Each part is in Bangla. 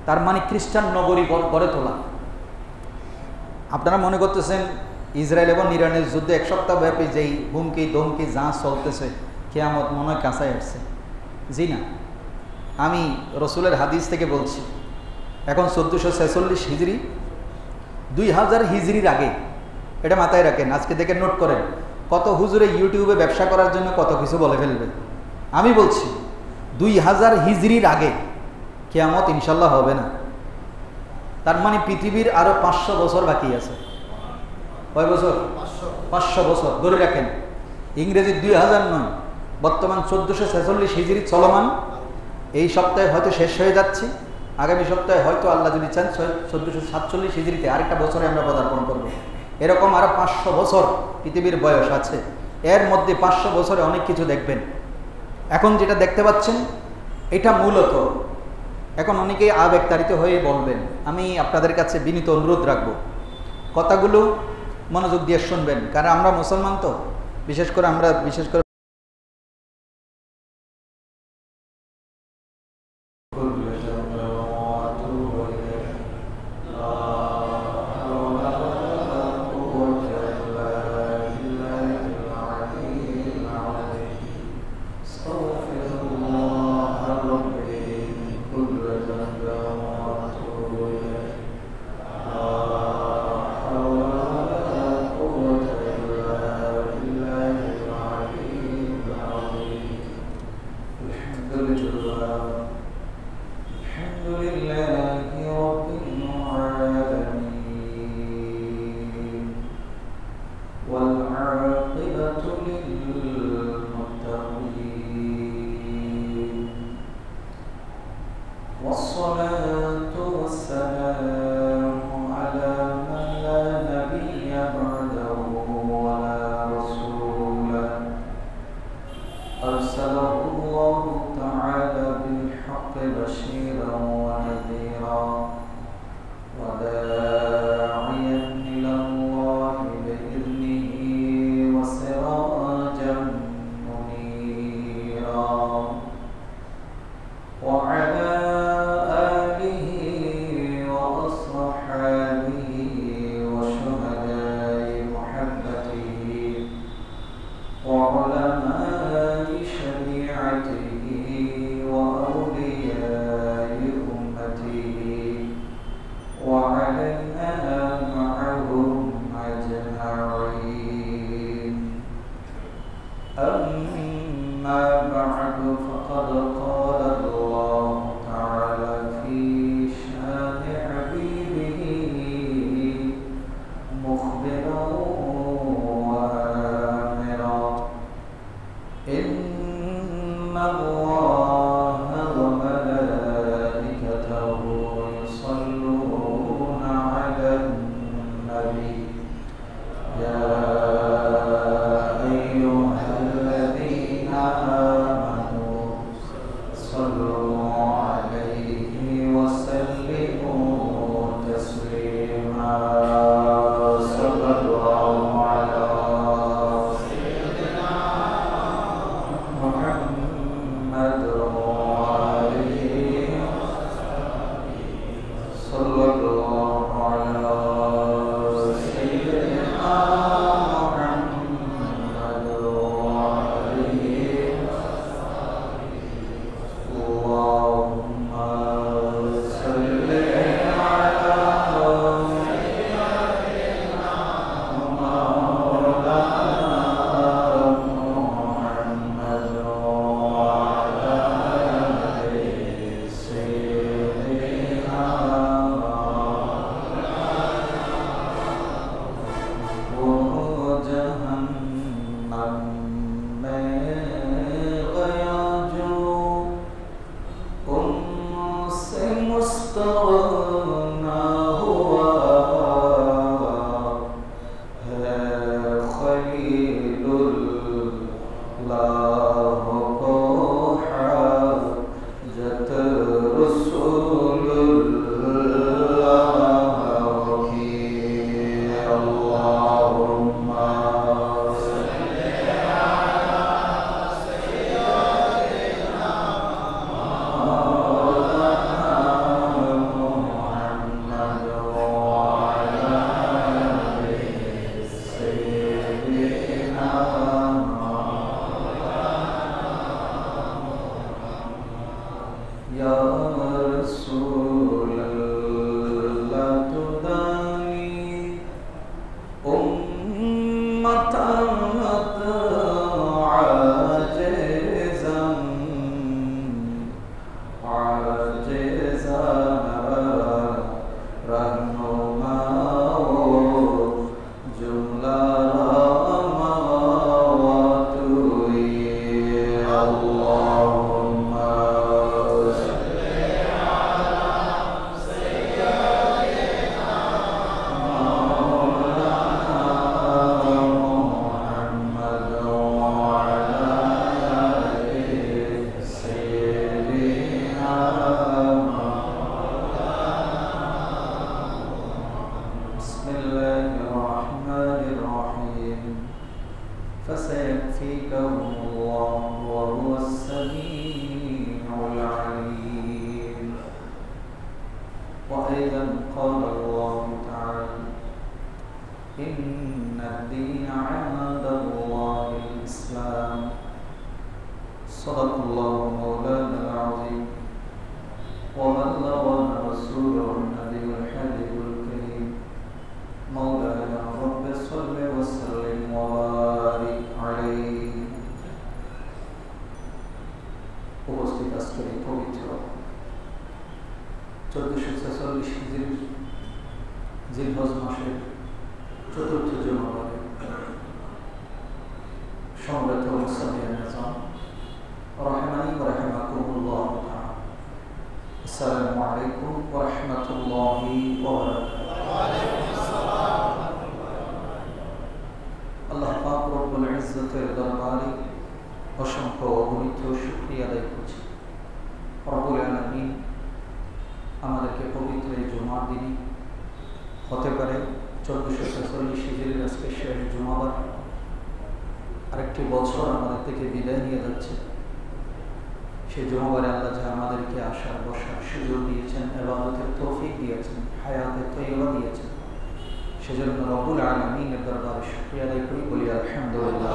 তার মানে খ্রিস্টান নগরী গড়ে তোলা। আপনারা মনে করতেছেন ইসরায়েল এবং ইরানের যুদ্ধে 1 সপ্তাহ ব্যাপী যেই হুমকি দমকি যা চলতেছে কিয়ামত মনে হয় কাছায় আসছে। জি না, আমি রসুলের হাদিস থেকে বলছি। এখন 1446 হিজরি, 2000 হিজরির আগে, এটা মাথায় রাখেন, আজকে দেখে নোট করেন। কত হুজুরে ইউটিউবে ব্যবসা করার জন্য কত কিছু বলে ফেলবে। আমি বলছি 2000 হিজরির আগে কিয়ামত ইনশাল্লাহ হবে না। তার মানে পৃথিবীর আরো 500 বছর বাকি আছে। কয় বছর? 500 বছর ধরে রাখেন। ইংরেজি 2000 নয়, বর্তমান 1446 হিজরি চলমান। এই সপ্তাহে হয়তো শেষ হয়ে যাচ্ছে, আগামী সপ্তাহে হয়তো আল্লাহ যদি চান 1447 হিজরিতে আরেকটা বছরে আমরা পদার্পণ করব। এরকম আরো 500 বছর পৃথিবীর বয়স আছে। এর মধ্যে 500 বছরে অনেক কিছু দেখবেন। এখন যেটা দেখতে পাচ্ছেন এটা মূলত, এখন অনেকেই আবেগতাড়িত হয়ে বলবেন। আমি আপনাদের কাছে বিনীত অনুরোধ রাখবো, কথাগুলো মনোযোগ দিয়ে শুনবেন, কারণ আমরা মুসলমান তো, বিশেষ করে رسول الله تداني أمة عاجزا عاجزا رهنما جملة فسيكفيكهم الله وهو السميع العليم. وأيضا قال الله تعالى إن الدين عند الله الإسلام. صدق الله مولانا العظيم وبلغنا رسوله النبي الحبيب الكريم. مولانا رب صل وسلم وبارك عليه. উপস্থিত আজকের এই পবিত্র 1446 হিজরি জিলহজ মাসের চতুর্থ জুমাবারে সমবেত মুসলিম নিজাম রাহমানি ওয়া রাহিমাকুমুল্লাহ তাআলা। আসসালামু আলাইকুম ওয়া রাহমাতুল্লাহি ওয়া বারাকাতুহু। আল্লাহ পাক রব্বুল ইজ্জতের দরবারে অসংখ্য অগণিত শুকরিয়া আদায় করছি। রব্বুল আলামিন আমাদেরকে পবিত্র এই জুমার দিনে হতে পারে 1446 হিজরির আজকে শেষ জুমাবার, আরেকটি বছর আমাদের থেকে বিদায় নিয়ে যাচ্ছে। সেই জুমাবারে আল্লাহ যা আমাদেরকে আসার বসার সুযোগ দিয়েছেন, ইবাদতের তৌফিক দিয়েছেন, হায়াতের তৈবা দিয়েছেন, সেজন্য রব্বুল আলামিনের দরবারে শুকরিয়া আদায় করি, বলি আলহামদুলিল্লাহ।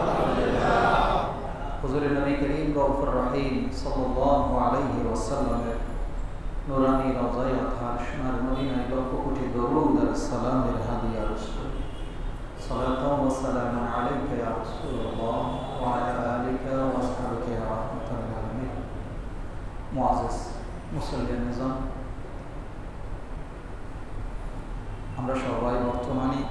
হুজুর নবী করিম গফুর রহিম সাল্লাল্লাহু আলাইহি ওয়াসাল্লামের নূরানি রওজায়ে আতহার সোনার মদিনায় লক্ষ কোটি দরুদ আর সালামের হাদিয়া রাসূল সাল্লাল্লাহু ওয়া সাল্লামু আলাইকা ইয়া রাসূলুল্লাহ ওয়া আলা আলিকা ওয়া আসহাবিকা ইয়া রাহমাতাল লিল আলামিন। মুআজ্জাজ মুসলিম নিজাম, আমরা সবাই বর্তমানে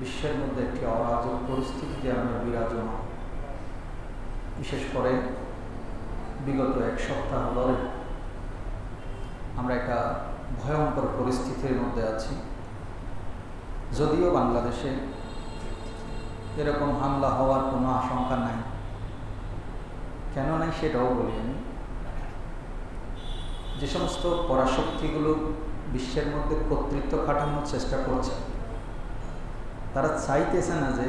বিশ্বের মধ্যে একটি অরাজক পরিস্থিতিতে আমরা বিরাজমান। বিশেষ করে বিগত এক সপ্তাহ ধরে আমরা একটা ভয়ঙ্কর পরিস্থিতির মধ্যে আছি। যদিও বাংলাদেশে এরকম হামলা হওয়ার কোনো আশঙ্কা নাই, কেন নাই সেটাও বলি আমি। যে সমস্ত পরাশক্তিগুলো বিশ্বের মধ্যে কর্তৃত্ব খাটানোর চেষ্টা করছে, তারা চাইতেছে না যে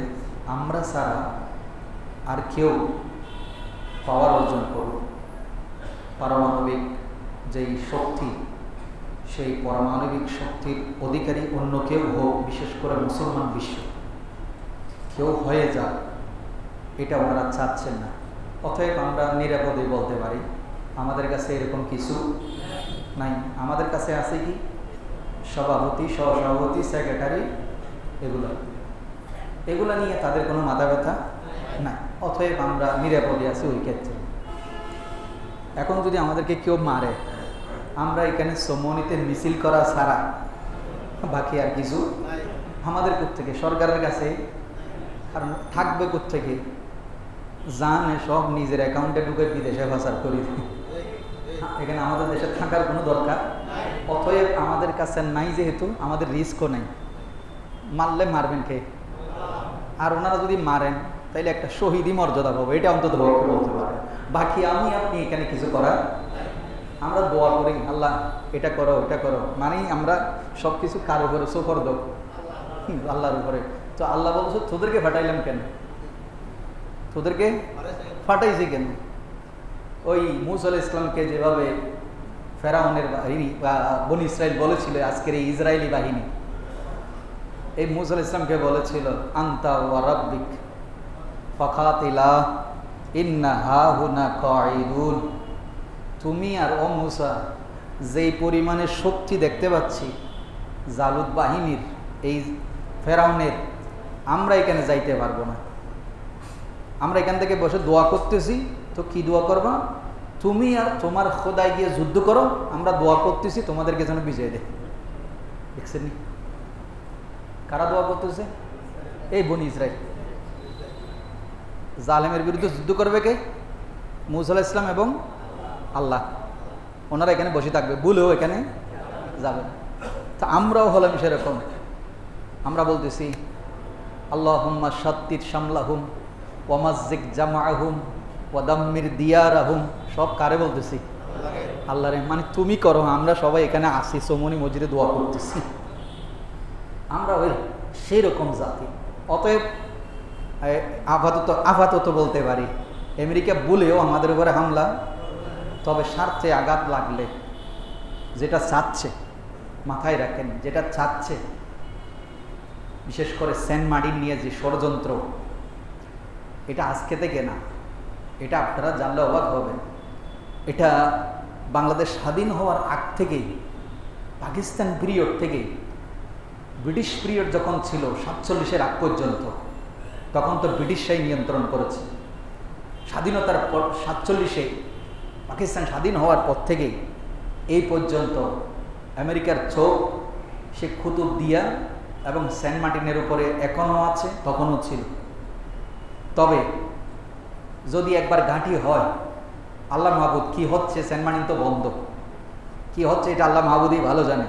আমরা ছাড়া আর কেউ পাওয়ার অর্জন করুক। পারমাণবিক যেই শক্তি, সেই পারমাণবিক শক্তির অধিকারী অন্য কেউ হোক, বিশেষ করে মুসলমান বিশ্ব কেউ হয়ে যাক, এটা ওনারা চাচ্ছেন না। অতএব আমরা নিরাপদে বলতে পারি আমাদের কাছে এরকম কিছু নাই। আমাদের কাছে আছে কি সভাপতি, সহসভাপতি, সেক্রেটারি, এগুলা নিয়ে তাদের কোনো মাথা ব্যথা নাই। অতএব আমরা নিরাপদে আছি ওই ক্ষেত্রে। এখন যদি আমাদেরকে কেউ মারে, আমরা এখানে সম্মানিত মিছিল করা ছাড়া বাকি আর কিছু আমাদের কোত্থেকে, সরকারের কাছে আর থাকবে কোত্থেকে, জানে সব নিজের অ্যাকাউন্টে ঢুকে বিদেশে পাচার করি। এখানে আমাদের দেশে থাকার কোনো দরকার। অতএব আমাদের কাছে নাই, যেহেতু আমাদের রিস্কও নাই। মারলে মারবেন কে? আর ওনারা যদি মারেন তাইলে একটা শহীদই মর্যাদা পাবো, এটা অন্তত বলতে পারে। বাকি আমি আপনি এখানে কিছু করার, আমরা দোয়া করি আল্লাহ এটা করো এটা করো, মানেই আমরা সব কিছু কার উপরে সুপর্দ, আল্লাহর উপরে। তো আল্লাহ বলছো তোদেরকে ফাটাইলাম কেন? তোদেরকে ফাটাইছি কেন? ওই মূসা আলাইহিস ইসলামকে যেভাবে ফেরাউনের বাহিনী বা বনী ইসরাইল বলেছিল, আজকের এই ইসরায়েলি বাহিনী এই মূসা আলাইহিস ইসলামকে বলেছিল আনতা ওয়া রাব্বিক ফাকাতিলা ইন্না হাহুনা কাঈদুন, তুমি আর ও মুসা যেই পরিমাণে শক্তি দেখতে পাচ্ছি জালুত বাহিনীর, এই ফেরাউনের, আমরা এখানে যাইতে পারবো না। আমরা এখান থেকে বসে দোয়া করতেছি। তো কি দোয়া করবা? তুমি আর তোমার খোদায় গিয়ে যুদ্ধ করো, আমরা দোয়া করতেছি তোমাদেরকে যেন বিজয় দেয়। দেখছেন নি কারা দোয়া করতেছে? এই বনি ইসরাইল। জালেমের বিরুদ্ধে যুদ্ধ করবে কে? মুসা আলাইহিস সালাম এবং আল্লাহ। ওনারা এখানে বসে থাকবে, ভুলেও এখানে যাবে। তা আমরাও হলাম সেরকম। আমরা বলতেছি আল্লাহুম্মা শাত্তিত শামলাহুম ওয়া মাযযিক জামাআহুম ওয়া দাম্মির দিয়ারাহুম। সব কারে বলতেছি? আল্লাহরে। মানে তুমি করো, আমরা সবাই এখানে আসি, সোমনি মসজিদে দোয়া করতেছি। আমরা ওই সেই রকম জাতি। অতএব আপাতত বলতে পারি আমেরিকা বলেও আমাদের উপরে হামলা, তবে স্বার্থে আঘাত লাগলে যেটা চাচ্ছে, মাথায় রাখেন, যেটা চাচ্ছে, বিশেষ করে সেন্ট মার্টিন নিয়ে যে ষড়যন্ত্র, এটা আজকে থেকে না, এটা আপনারা জানলে অবাক হবেন। এটা বাংলাদেশ স্বাধীন হওয়ার আগ থেকেই, পাকিস্তান পিরিয়ড থেকেই, ব্রিটিশ পিরিয়ড যখন ছিল 47-এর আগ পর্যন্ত, তখন তো ব্রিটিশরাই নিয়ন্ত্রণ করেছে। স্বাধীনতার পর 47-এ পাকিস্তান স্বাধীন হওয়ার পর থেকেই এই পর্যন্ত আমেরিকার চোখ সে কুতুবদিয়া এবং সেন্ট মার্টিনের উপরে এখনও আছে, তখনও ছিল। তবে যদি একবার ঘাঁটি হয়, আল্লাহ মাহবুদ কি হচ্ছে, সেন্ট মার্টিন তো বন্ধ, কি হচ্ছে এটা আল্লাহ মাহবুদই ভালো জানে।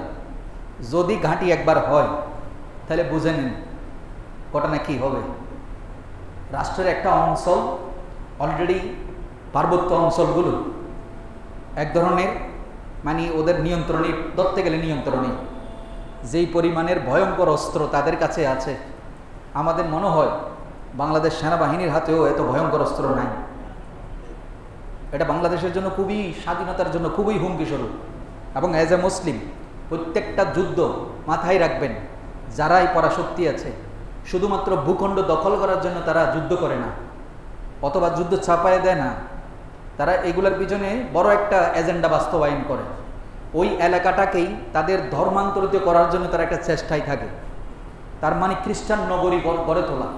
যদি ঘাঁটি একবার হয় তাহলে বুঝে নিন ঘটনা কি হবে। রাষ্ট্রের একটা অঞ্চল অলরেডি, পার্বত্য অঞ্চলগুলো এক ধরনের মানে ওদের নিয়ন্ত্রণে, ধরতে গেলে নিয়ন্ত্রণে, যেই পরিমাণের ভয়ঙ্কর অস্ত্র তাদের কাছে আছে, আমাদের মনে হয় বাংলাদেশ সেনাবাহিনীর হাতেও এত ভয়ঙ্কর অস্ত্র নাই। এটা বাংলাদেশের জন্য খুবই, স্বাধীনতার জন্য খুবই হুমকি স্বরূপ। এবং অ্যাজ এ মুসলিম প্রত্যেকটা যুদ্ধ মাথায় রাখবেন, যারাই পরাশক্তি আছে শুধুমাত্র ভূখণ্ড দখল করার জন্য তারা যুদ্ধ করে না, অথবা যুদ্ধ ছাপায় দেয় না, তারা এগুলোর পিছনে বড় একটা এজেন্ডা বাস্তবায়ন করে। ওই এলাকাটাকেই তাদের ধর্মান্তরিত করার জন্য তারা একটা চেষ্টায় থাকে। তার মানে খ্রিস্টান নগরী গড়ে তোলা।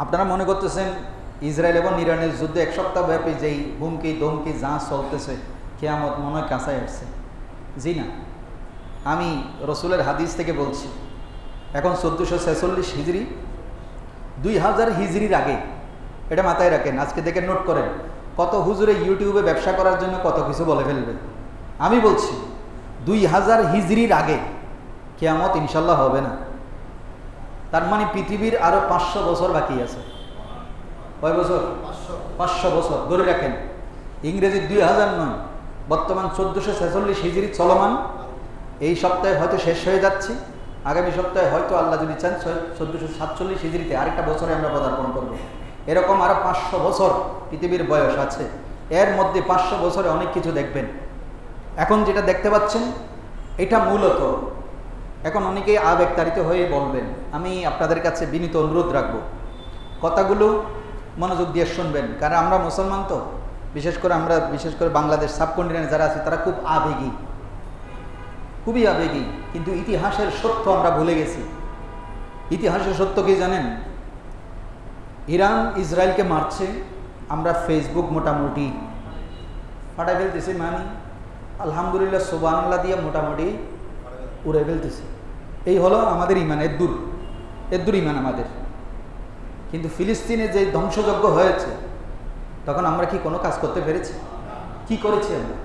আপনারা মনে করতেছেন ইসরায়েল এবং ইরানের যুদ্ধে 1 সপ্তাহ ব্যাপী যেই হুমকি দমকি যা চলতেছে, কিয়ামত মনে হয় কাঁচাই আসছে। জি না, আমি রসুলের হাদিস থেকে বলছি। এখন 1446 হিজরি, 2000 হিজরির আগে, এটা মাথায় রাখেন, আজকে থেকে নোট করেন। কত হুজুরে ইউটিউবে ব্যবসা করার জন্য কত কিছু বলে ফেলবে। আমি বলছি 2000 হিজরির আগে কিয়ামত ইনশাল্লাহ হবে না। তার মানে পৃথিবীর আরো 500 বছর বাকি আছে। কয় বছর? 500 বছর ধরে রাখেন। ইংরেজি 2000 নয়, বর্তমান 1446 হিজরি চলমান। এই সপ্তাহে হয়তো শেষ হয়ে যাচ্ছে, আগামী সপ্তাহে হয়তো আল্লাহ যদি চান 1447 হিজরিতে আরেকটা বছরে আমরা পদার্পণ করব। এরকম আরো 500 বছর পৃথিবীর বয়স আছে। এর মধ্যে 500 বছরে অনেক কিছু দেখবেন। এখন যেটা দেখতে পাচ্ছেন এটা মূলত, এখন অনেকেই আবেগতাড়িত হয়ে বলবেন, আমি আপনাদের কাছে বিনীত অনুরোধ রাখবো কথাগুলো মনোযোগ দিয়ে শুনবেন। কারণ আমরা মুসলমান তো, বিশেষ করে বাংলাদেশ সাবকন্টিনেন্ট যারা আছে তারা খুব আবেগী, খুবই আবেগী। কিন্তু ইতিহাসের সত্য আমরা ভুলে গেছি। ইতিহাসের সত্য কি জানেন? ইরান ইসরায়েলকে মারছে, আমরা ফেসবুক মোটামুটি ফাটাই ফেলতেছি, মানে আলহামদুলিল্লাহ সুবহানাল্লাহ দিয়ে মোটামুটি উড়ে ফেলতেছি। এই হলো আমাদের ইমান, এদ্দুর ইমান আমাদের। কিন্তু ফিলিস্তিনে যে ধ্বংসযজ্ঞ হয়েছে, তখন আমরা কি কোনো কাজ করতে পেরেছি? কি করেছি আমরা?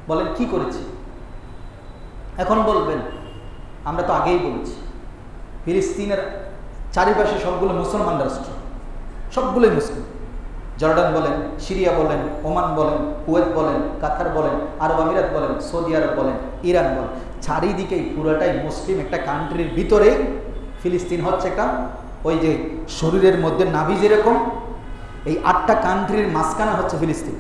বলেন কি করেছি? এখন বলবেন আমরা তো আগেই বলেছি ফিলিস্তিনের চারিপাশে সবগুলো মুসলমান রাষ্ট্র, সবগুলোই মুসলিম। জর্ডান বলেন, সিরিয়া বলেন, ওমান বলেন, কুয়েত বলেন, কাতার বলেন, আরব আমিরাত বলেন, সৌদি আরব বলেন, ইরান বলেন, চারিদিকেই পুরোটাই মুসলিম একটা কান্ট্রির ভিতরে ফিলিস্তিন হচ্ছে একটা, ওই যে শরীরের মধ্যে নাভি যেরকম, এই 8টা কান্ট্রির মাঝখানে হচ্ছে ফিলিস্তিন।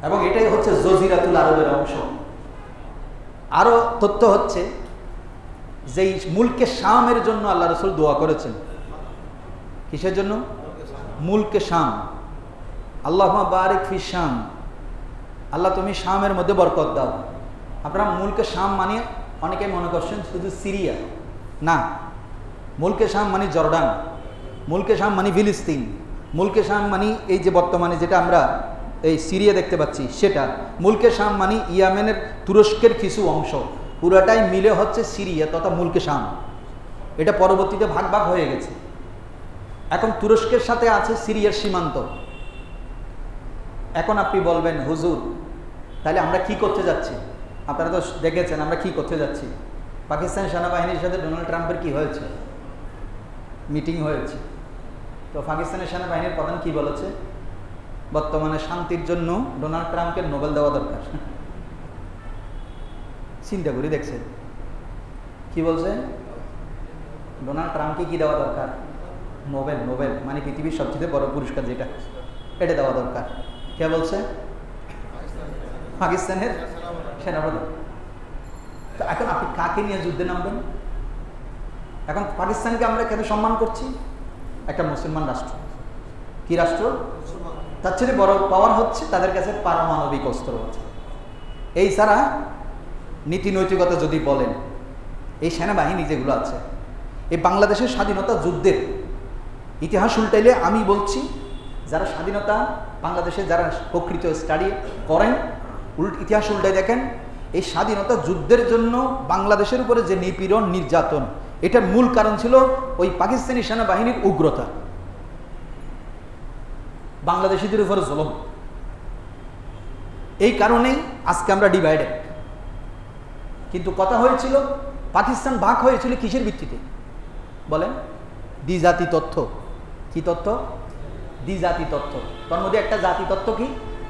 এবং এটাই হচ্ছে জজিরাতুল আরবের অংশ। আরো তথ্য হচ্ছে যে মুলকে শামের জন্য আল্লাহ রাসূল দোয়া করেছেন। কিসের জন্য? মুলকে শাম। আল্লাহুম্মা বারিক ফি শাম, আল্লাহ তুমি শামের মধ্যে বরকত দাও। আপনারা মুলকে শাম মানে অনেকে মনে করছেন শুধু সিরিয়া, না, মুলকে শাম মানে জর্ডান, মুলকে শাম মানে ফিলিস্তিন, মুলকে শাম মানে এই যে বর্তমানে যেটা আমরা এই সিরিয়া দেখতে পাচ্ছি সেটা, মুলকে শাম মানে ইয়ামেনের তুরস্কের কিছু অংশ, পুরাটাই মিলে হচ্ছে সিরিয়া তথা মুলকে শাম। এটা পরবর্তীতে ভাগ ভাগ হয়ে গেছে। এখন তুরস্কের সাথে আছে সিরিয়ার সীমান্ত। এখন আপনি বলবেন হুজুর তাহলে আমরা কি করতে যাচ্ছি? আপনারা তো দেখেছেন আমরা কি করতে যাচ্ছি। পাকিস্তান সেনাবাহিনীর সাথে ডোনাল্ড ট্রাম্পের কি হয়েছে? মিটিং হয়েছে। তো পাকিস্তানের সেনাবাহিনীর প্রধান কি বলেছে? বর্তমানে শান্তির জন্য ডোনাল্ড ট্রাম্পকে নোবেল দেওয়া দরকার। চিন্তা করে দেখছেন কি বলছে? ডোনাল্ড ট্রাম্পকে কি দেওয়া দরকার? নোবেল। নোবেল মানে পৃথিবীর সবচেয়ে বড় পুরস্কার যেটা, এটা দেওয়া দরকার। কে বলছে? পাকিস্তানের সেনাপ্রধান। তো এখন আপনি কাকে নিয়ে যুদ্ধে নামবেন? এখন পাকিস্তানকে আমরা কেন সম্মান করছি? একটা মুসলমান রাষ্ট্র। কি রাষ্ট্র? তার চেয়ে বড় পাওয়ার হচ্ছে তাদের কাছে পারমাণবিক অস্ত্র আছে। এই ছাড়া নীতি নৈতিকতা যদি বলেন, এই সেনাবাহিনী যেগুলো আছে, এই বাংলাদেশের স্বাধীনতা যুদ্ধের ইতিহাস উল্টাইলে আমি বলছি, যারা স্বাধীনতা বাংলাদেশে যারা প্রকৃত স্টাডি করেন, ইতিহাস উল্টাই দেখেন, এই স্বাধীনতা যুদ্ধের জন্য বাংলাদেশের উপরে যে নিপীড়ন নির্যাতন, এটার মূল কারণ ছিল ওই পাকিস্তানি সেনাবাহিনীর উগ্রতা, বাংলাদেশিদের উপরে জুলুম। এই কারণেই আজকে আমরা ডিভাইডেড। কিন্তু কথা হয়েছিল পাকিস্তান ভাগ হয়েছিল কিসের ভিত্তিতে বলেন? দ্বিজাতি তথ্য। কি তথ্য? দ্বিজাতি তথ্য। তার মধ্যে একটা জাতি তত্ত্ব কি?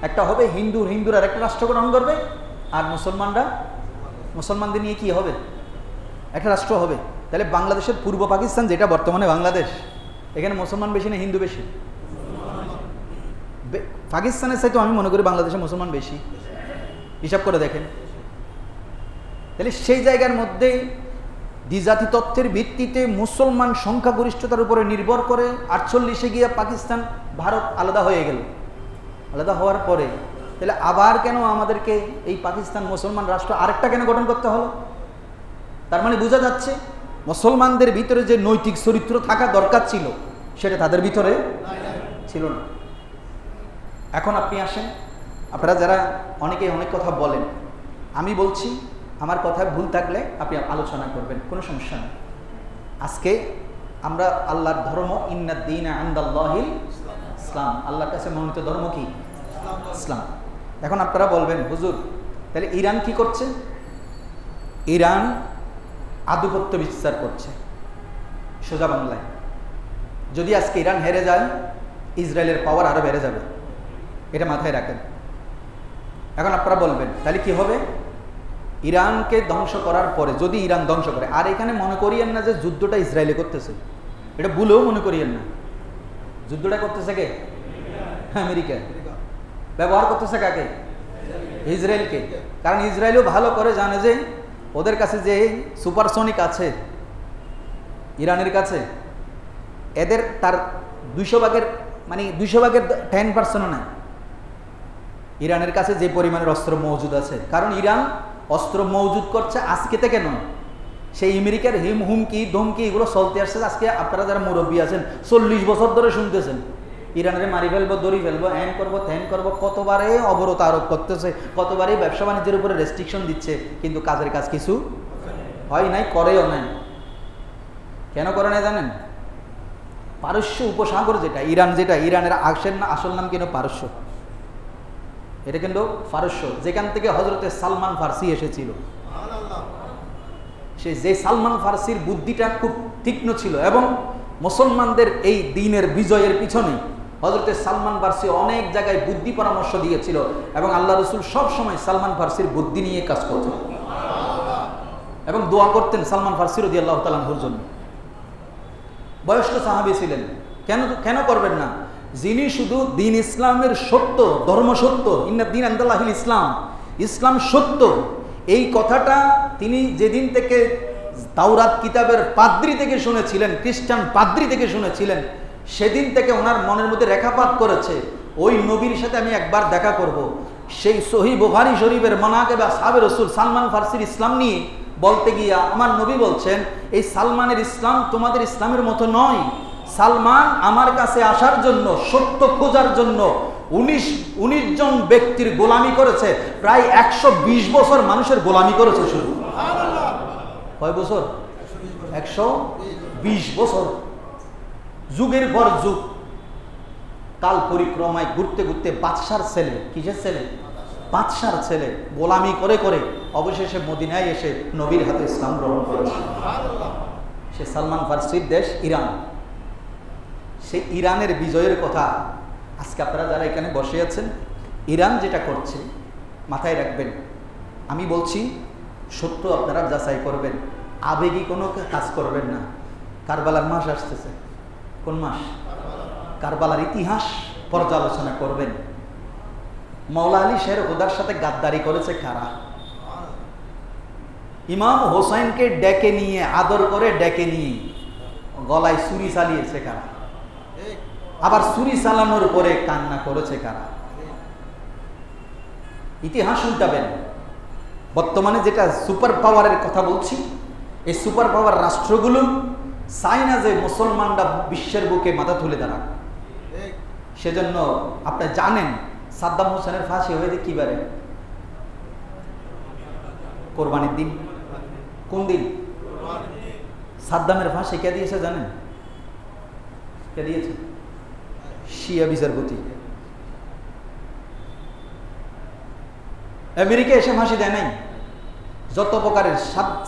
একটা হবে হিন্দুরা একটা রাষ্ট্র গ্রহণ করবে, আর মুসলমানদের নিয়ে কি হবে? একটা রাষ্ট্র হবে। তাহলে বাংলাদেশের পূর্ব পাকিস্তান যেটা বর্তমানে বাংলাদেশ, এখানে মুসলমান বেশি না হিন্দু বেশি? পাকিস্তানের চাইতে আমি মনে করি বাংলাদেশে মুসলমান বেশি। হিসাব করে দেখেন। তাহলে সেই জায়গার মধ্যে দ্বিজাতি তত্ত্বের ভিত্তিতে মুসলমান সংখ্যাগরিষ্ঠতার উপরে নির্ভর করে 48-এ গিয়ে পাকিস্তান ভারত আলাদা হয়ে গেল। আলাদা হওয়ার পরে তাহলে আবার কেন আমাদেরকে এই পাকিস্তান মুসলমান রাষ্ট্র আরেকটা কেন গঠন করতে হলো? তার মানে বোঝা যাচ্ছে মুসলমানদের ভিতরে যে নৈতিক চরিত্র থাকা দরকার ছিল সেটা তাদের ভিতরে ছিল না। এখন আপনি আসেন, আপনারা যারা অনেকেই অনেক কথা বলেন, আমি বলছি আমার কথায় ভুল থাকলে আপনি আলোচনা করবেন, কোনো সমস্যা নেই। আজকে আমরা আল্লাহর ধর্ম ইন্নাদ-দীনা ইনদাল্লাহিল ইসলাম, আল্লাহর কাছে মনোনীত ধর্ম কি? ইসলাম। এখন আপনারা বলবেন হুজুর তাহলে ইরান কি করছে? ইরান আধিপত্য বিস্তার করছে। সোজা বাংলায়, যদি আজকে ইরান হেরে যায় ইসরায়েলের পাওয়ার আরো বেড়ে যাবে, এটা মাথায় রাখেন। এখন আপনারা বলবেন তাহলে কি হবে? ইরানকে ধ্বংস করার পরে যদি ইরান ধ্বংস করে, আর এখানে মনে করিয়েন না যে যুদ্ধটা ইসরায়েলে করতেছে, এটা ভুলেও মনে করিয়েন না। যুদ্ধটা করতেছে কে? আমেরিকা। ব্যবহার করতেছে কাকে? ইসরায়েলকে। কারণ ইসরায়েলও ভালো করে জানে যে ওদের কাছে যে সুপারসনিক আছে ইরানের কাছে, এদের তার 200 ভাগের 10% না ইরানের কাছে যে পরিমাণের অস্ত্র মজুদ আছে। কারণ ইরান অস্ত্র মজুদ করছে আজকে থেকে নয়, সেই আমেরিকার হুমকি ধমকি এগুলো চলতে আসছে। আজকে আপনারা যারা মুরব্বী আছেন 40 বছর ধরে শুনতেছেন ইরানের মারি ফেলবো, দড়ি ফেলবো, হ্যান করবো, ত্যান করবো, কতবারে অবরোধ আরোপ করতেছে, কতবারে ব্যবসা বাণিজ্যের উপরে রেস্ট্রিকশন দিচ্ছে, কিন্তু কাজের কাজ কিছু হয় নাই, করেও নাই। কেন করে নাই জানেন? পারস্য উপসাগর যেটা ইরান, যেটা ইরানের আসল নাম কিন্তু পারস্য, এটা কিন্তু পারস্য, যেখান থেকে হজরতে সালমান ফার্সি এসেছিল। যে সালমান ফার্সির বুদ্ধিটা খুব তীক্ষ্ণ ছিল এবং মুসলমানদের এই দ্বীনের বিজয়ের পিছনে হজরতে সালমান ফার্সি অনেক জায়গায় বুদ্ধি পরামর্শ দিয়েছিল এবং আল্লাহ রসুল সব সময় সালমান ফার্সির বুদ্ধি নিয়ে কাজ করতেন এবং দোয়া করতেন সালমান ফার্সি রাদিয়াল্লাহু তাআলা আনহুর জন্য। বয়স্ক সাহাবী ছিলেন, কেন করবেন না? যিনি শুধু দ্বীন ইসলামের সত্য, ধর্ম সত্য, ইন্নাদ-দীন ইনদাল্লাহিল ইসলাম, ইসলাম সত্য, এই কথাটা তিনি যেদিন থেকে তাওরাত কিতাবের পাদ্রী থেকে শুনেছিলেন, খ্রিস্টান পাদ্রী থেকে শুনেছিলেন, সেদিন থেকে ওনার মনের মধ্যে রেখাপাত করেছে ওই নবীর সাথে আমি একবার দেখা করব। সেই সহিহ বুখারী শরীফের মানাকিব আসহাবে রাসূল সালমান ফারসির ইসলাম নিয়ে বলতে গিয়া আমার নবী বলছেন, এই সালমানের ইসলাম তোমাদের ইসলামের মতো নয়। সালমান আমার কাছে আসার জন্য, সত্য খোঁজার জন্য 19 জন ব্যক্তির গোলামি করেছে, প্রায় 120 বছর মানুষের গোলামি করেছে। শুধু কয় বছর? 120 বছর, যুগের পর যুগ, কাল পরিক্রমায় ঘুরতে ঘুরতে বাদশার ছেলে, কিসের ছেলে? বাদশার ছেলে, গোলামি করে করে অবশেষে মদিনায় এসে নবীর হাতে ইসলাম গ্রহণ করেছে। সে সালমান ফারসির দেশ ইরান। সেই ইরানের বিজয়ের কথা আজকে আপনারা যারা এখানে বসে আছেন, ইরান যেটা করছে মাথায় রাখবেন। আমি বলছি সত্য আপনারা যাচাই করবেন, আবেগী কোনো কাজ করবেন না। কারবালার মাস আসতেছে, কোন মাস? কারবালার ইতিহাস পর্যালোচনা করবেন। মাওলা আলী শের খুদার সাথে গাদ্দারি করেছে কারা? ইমাম হোসেনকে ডেকে নিয়ে, আদর করে ডেকে নিয়ে গলায় ছুরি চালিয়েছে কারা? আবার ছুরি চালানোর পরে কান্না করেছে কারা? ইতিহাস উল্টাবেন। বর্তমানে যেটা সুপার পাওয়ারের কথা বলছি, এই সুপার পাওয়ার রাষ্ট্রগুলো চায় না যে মুসলমানরা বিশ্বের বুকে মাথা তুলে দাঁড়ান। সেজন্য আপনি জানেন সাদ্দাম হোসেনের ফাঁসি হয়েছে কি বারে? কোরবানির দিন। কোন দিন? সাদ্দামের ফাঁসি কে দিয়েছে জানেন? কে দিয়েছে? শিয়া বিচারপতি। আমেরিকা এসে ফাঁসি দেয় নাই। যত প্রকারের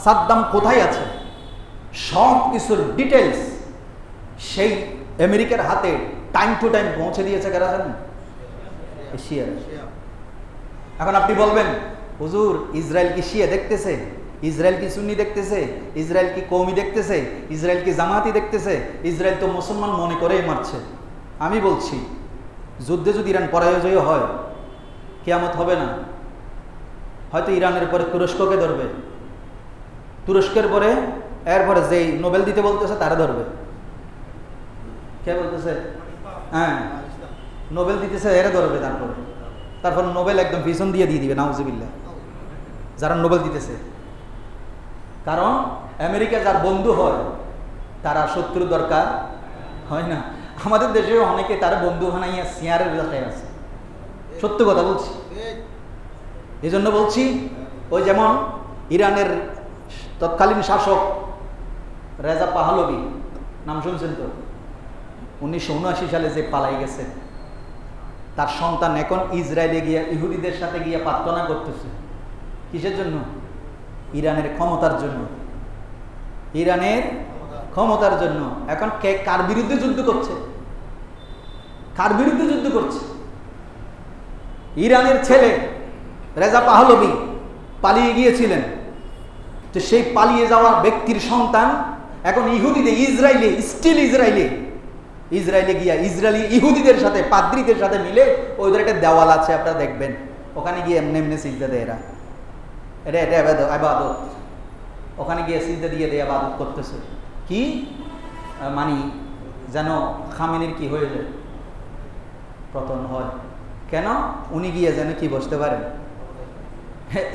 সাদ্দাম কোথায় আছে সব কিছুর ডিটেলস সেই আমেরিকার হাতে টাইম টু টাইম পৌঁছে দিয়েছে কারা জানেন? শিয়া। এখন আপনি বলবেন হুজুর ইসরায়েল কি শিয়া দেখতেছে? ইসরায়েল কি সুন্নি দেখতেছে? ইসরায়েল কি কওমি দেখতেছে? ইসরায়েল কি জামাতি দেখতেছে? ইসরায়েল তো মুসলমান মনে করেই মারছে। আমি বলছি যুদ্ধে যদি ইরান পরাজয় হয়, কিয়ামত হবে না। হয়তো ইরানের পরে তুরস্ককে ধরবে, তুরস্কের পরে এরপরে যেই নোবেল দিতে বলতেছে তারা ধরবে। কে বলতেছে? হ্যাঁ, নোবেল দিতেছে এরা ধরবে। তারপর নোবেল একদম পিছন দিয়ে দিবে নাউজুবিল্লাহ যারা নোবেল দিতেছে। কারণ আমেরিকা যার বন্ধু হয় তারা শত্রু দরকার হয় না। আমাদের দেশে অনেকে তারা বন্ধু বানাইয়া সিয়ারের এলাকায় আছে। সত্য কথা বলছি। এই জন্য বলছি, ওই যেমন ইরানের তৎকালীন শাসক রেজা পাহলভি, নাম শুনছেন তো? 1979 সালে যে পালাই গেছে, তার সন্তান এখন ইসরায়েলে গিয়া ইহুদিদের সাথে গিয়া প্রার্থনা করতেছে। কিসের জন্য? ইরানের ক্ষমতার জন্য। ইরানের ক্ষমতার জন্য। এখন কে কার বিরুদ্ধে যুদ্ধ করছে? কার বিরুদ্ধে যুদ্ধ করছে? ইরানের ছেলে রেজা পাহলভি পালিয়ে গিয়েছিলেন। তো সেই পালিয়ে যাওয়া ব্যক্তির সন্তান এখন ইহুদিদের ইসরায়েলে, স্টিল ইসরায়েলে গিয়া ইসরায়েলি ইহুদিদের সাথে, পাদ্রীদের সাথে মিলে ওদের একটা দেওয়াল আছে, আপনারা দেখবেন, ওখানে গিয়ে এমনি এমনি সিজদা দেয়। এটা ইবাদত। ওখানে গিয়ে সিজদা দিয়ে দেয়, ইবাদত করতেছে। কি মানে যেন খামেনির কি হয়ে যায়, পতন হয়। কেন? উনি গিয়ে যেন কি বসতে পারেন।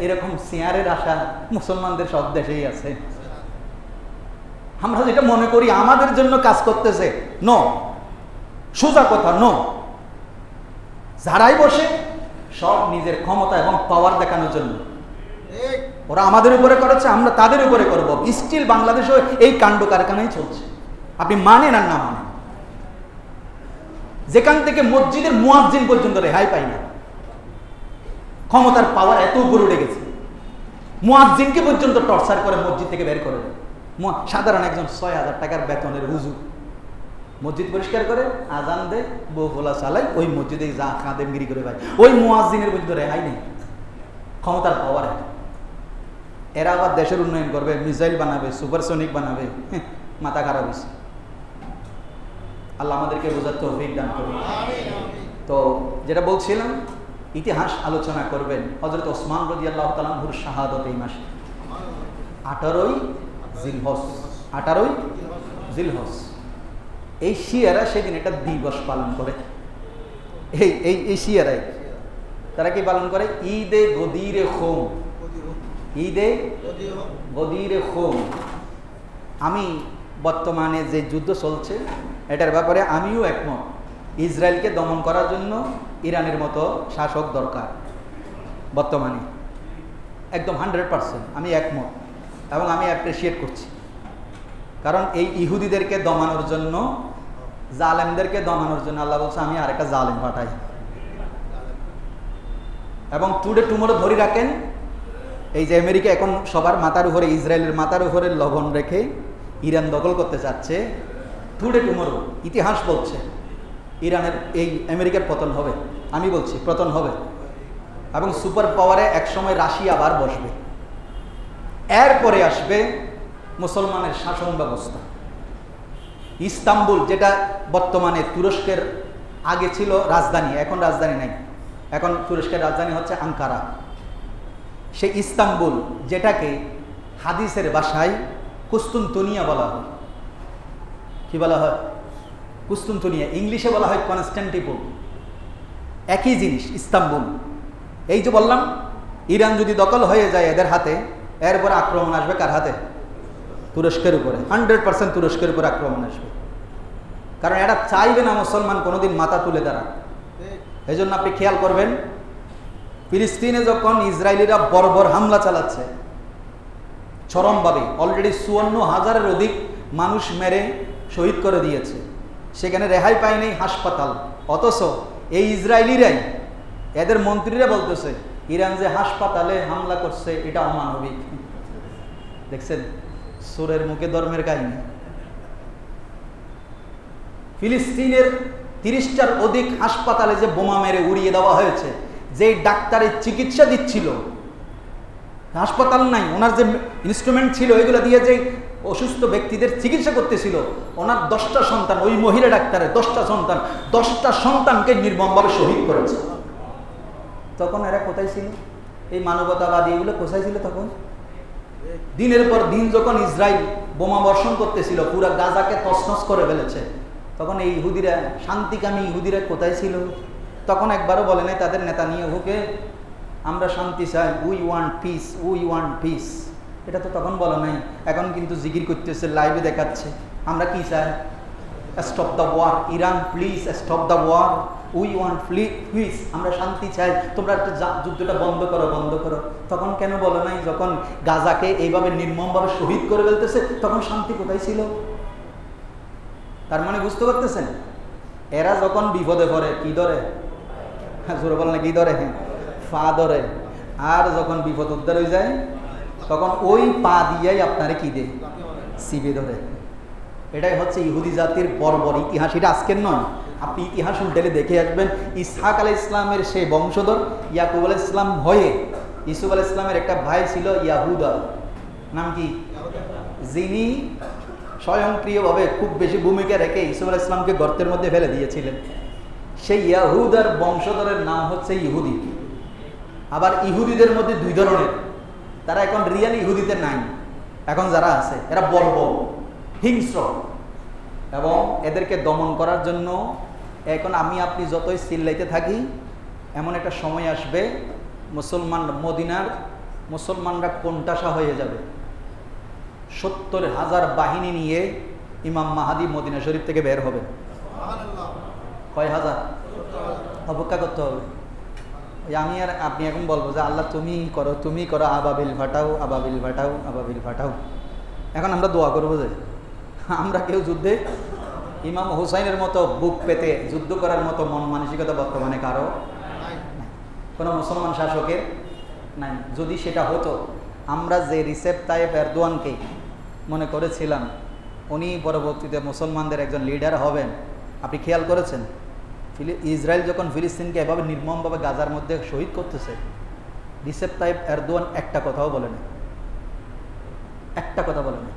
এরকম সিয়ারের আশা মুসলমানদের সব দেশেই আছে। আমরা যেটা মনে করি আমাদের জন্য কাজ করতেছে, নো, সোজা কথা নো। যারাই বসে সব নিজের ক্ষমতা এবং পাওয়ার দেখানোর জন্য। ওরা আমাদের উপরে করেছে, আমরা তাদের উপরে করব। স্টিল বাংলাদেশে এই কাণ্ড কারখানাই চলছে, আপনি মানেন আর না মানেন। যেখান থেকে মসজিদের মুয়াজ্জিন পর্যন্ত রেহাই পাই না। ক্ষমতার পাওয়ার এত উপরে উঠে গেছে, মুয়াজ্জিনকে পর্যন্ত টর্চার করে মসজিদ থেকে বের করে দেয়। সাধারণ একজন ৬,০০০ টাকার বেতনের হুজুর মসজিদ পরিষ্কার করে, আজান দেয়, বউ ফোলা চালায়, ওই মসজিদে যা খাদেমগিরি করে ভাই, ওই মুয়াজ্জিনের পর্যন্ত রেহাই নেই। ক্ষমতার পাওয়ার। এরা আবার দেশের উন্নয়ন করবে, মিসাইল বানাবে, সুপারসনিক বানাবে। মাথা খারাপ হয়েছে। আল্লাহ আমাদেরকে বোঝার তৌফিক দান করুন। তো যেটা বলছিলাম, ইতিহাস আলোচনা করবেন। হযরত ওসমান রাদিয়াল্লাহু তাআলা আনহুর শাহাদাত এই মাসে 18ই জিলহজ। এই শিয়ারা সেদিন একটা দিবস পালন করে। এই এশিয়ারাই তারা কি পালন করে? ঈদে গদিরে খোম, ঈদে গদিরে খোম। আমি বর্তমানে যে যুদ্ধ চলছে এটার ব্যাপারে আমিও একমত। ইসরায়েলকে দমন করার জন্য ইরানের মতো শাসক দরকার বর্তমানে, একদম 100% আমি একমত এবং আমি অ্যাপ্রিসিয়েট করছি। কারণ এই ইহুদিদেরকে দমানোর জন্য, জালেমদেরকে দমানোর জন্য আল্লাহ বলছে আমি আরেকটা জালেম পাঠাই। এবং টুডে টুমোরো ধরে রাখেন, এই যে আমেরিকা এখন সবার মাথার উপরে, ইসরায়েলের মাথার উপরে লবণ রেখে ইরান দখল করতে চাচ্ছে, টুডে টুমোরো ইতিহাস বলছে ইরানের এই আমেরিকার পতন হবে। আমি বলছি পতন হবে এবং সুপার পাওয়ারে একসময় রাশিয়া আবার বসবে। এরপরে আসবে মুসলমানের শাসন ব্যবস্থা। ইস্তাম্বুল, যেটা বর্তমানে তুরস্কের আগে ছিল রাজধানী, এখন রাজধানী নাই, এখন তুরস্কের রাজধানী হচ্ছে আঙ্কারা। সেই ইস্তাম্বুল, যেটাকে হাদিসের ভাষায় কুস্তুনতুনিয়া বলা হয়। কি বলা হয়? কুস্তুনতুনিয়া। ইংলিশে বলা হয় কনস্ট্যান্টিনোপল। একই জিনিস ইস্তাম্বুল। এই যে বললাম, ইরান যদি দখল হয়ে যায় এদের হাতে, এরপর আক্রমণ আসবে কার হাতে? তুরস্কের উপরে। 100% তুরস্কের উপরে আক্রমণ আসবে। কারণ এরা চাইবে না মুসলমান কোনোদিন মাথা তুলে দাঁড়াক। এই জন্য আপনি খেয়াল করবেন, ফিলিস্তিনে যখন ইসরায়েলিরা বর্বর হামলা চালাচ্ছে চরমভাবে, অলরেডি 54,000-এর অধিক মানুষ মেরে শহীদ করে দিয়েছে, সেখানে রেহাই পায়নি হাসপাতাল। অথচ এই ইসরায়েলিরাই, এদের মন্ত্রীরা বলতেছে ইরান যে হাসপাতালে হামলা করছে এটা অমানবিক। দেখছেন সুরের মুখে ধর্মের কাহিনী। ফিলিস্তিনের 30টার অধিক হাসপাতালে যে বোমা মেরে উড়িয়ে দেওয়া হয়েছে, যে ডাক্তারের চিকিৎসা দিচ্ছিল, হাসপাতাল নাই, ওনার যে ইনস্ট্রুমেন্ট ছিল এগুলো দিয়ে যে অসুস্থ ব্যক্তিদের চিকিৎসা করতেছিল, ওনার 10টা সন্তান, ওই মহিলা ডাক্তারের 10টা সন্তানকে নির্মমভাবে শহীদ করেছে। তখন এরা কোথায় ছিল? এই মানবতাবাদী এগুলো কোথায় ছিল তখন? দিনের পর দিন যখন ইসরায়েল বোমা বর্ষণ করতেছিল, পুরা গাজাকে তছনছ করে ফেলেছে, তখন এই ইহুদিরা, শান্তিকামী ইহুদিরা কোথায় ছিল? তখন একবারও বলে নাই তাদের নেতা নিয়ে হুকে আমরা শান্তি চাই, we want piece, we want piece. এটা তো তখন বলা নাই। এখন কিন্তু জিকির করতেছে, লাইভে দেখাচ্ছে আমরা কি চাই? Stop the war, Iran please stop the war, we want peace, আমরা শান্তি চাই, তোমরা একটা যুদ্ধটা বন্ধ করো, বন্ধ করো। তখন কেন বলো নাই? যখন গাজাকে এইভাবে নির্মমভাবে শহীদ করে ফেলতেছে তখন শান্তি কোথায় ছিল? তার মানে বুঝতে পারতেছেন, এরা যখন বিপদে পড়ে কি ধরে? হ্যাঁ জোরে বলে না, কি ধরে? পা ধরে। আর যখন বিপদ উদ্ধার হয়ে যায় তখন ওই পা দিয়েই আপনারে কি দেয়? সিবে ধরে। এটাই হচ্ছে ইহুদি জাতির বর্বর ইতিহাস। এটা আজকের নয়, আপনি ইতিহাস উল্টেলে দেখে আসবেন। ইসহাক আলাইহিস সালামের সেই বংশধর ইয়াকুব আলাইহিস সালাম হয়ে ইউসুফ আলাইহিস সালামের একটা ভাই ছিল ইয়াহুদা, নাম কি? যিনি স্বয়ংক্রিয়ভাবে খুব বেশি ভূমিকা রেখে ইউসুফ আলাইহিস সালামকে গর্তের মধ্যে ফেলে দিয়েছিলেন। সেই ইয়াহুদার বংশধরের নাম হচ্ছে ইহুদি। আবার ইহুদিদের মধ্যে দুই ধরনের, তারা এখন রিয়েল ইহুদিতে নাই, এখন যারা আছে এরা বর্বর, হিংস্র, এবং এদেরকে দমন করার জন্য এখন আমি আপনি যতই চিল্লাইতে থাকি, এমন একটা সময় আসবে মদিনার মুসলমানরা কোণঠাসা হয়ে যাবে। 70,000 বাহিনী নিয়ে ইমাম মাহাদি মদিনা শরীফ থেকে বের হবে। কয় হাজার? অপেক্ষা করতে হবে। আমি আর আপনি এখন বলবো যে আল্লাহ তুমি করো, তুমি করো, আবাবিল ফাটাও, আবাবিল ফাটাও, আবাবিল ফাটাও। এখন আমরা দোয়া করবো যে আমরা কেউ যুদ্ধে ইমাম হুসাইনের মতো বুক পেতে যুদ্ধ করার মতো মন মানসিকতা বর্তমানে কারো নাই, কোনো মুসলমান শাসকের নাই। যদি সেটা হতো, আমরা যে রিসেপ তাইয়েব এরদোয়ানকে মনে করেছিলাম উনি পরবর্তীতে মুসলমানদের একজন লিডার হবেন, আপনি খেয়াল করেছেন ইসরায়েল যখন ফিলিস্তিনকে এভাবে নির্মমভাবে গাজার মধ্যে শহীদ করতেছে, রিসেপ তাইয়েব এরদোয়ান একটা কথাও বলে না, একটা কথা বলে না।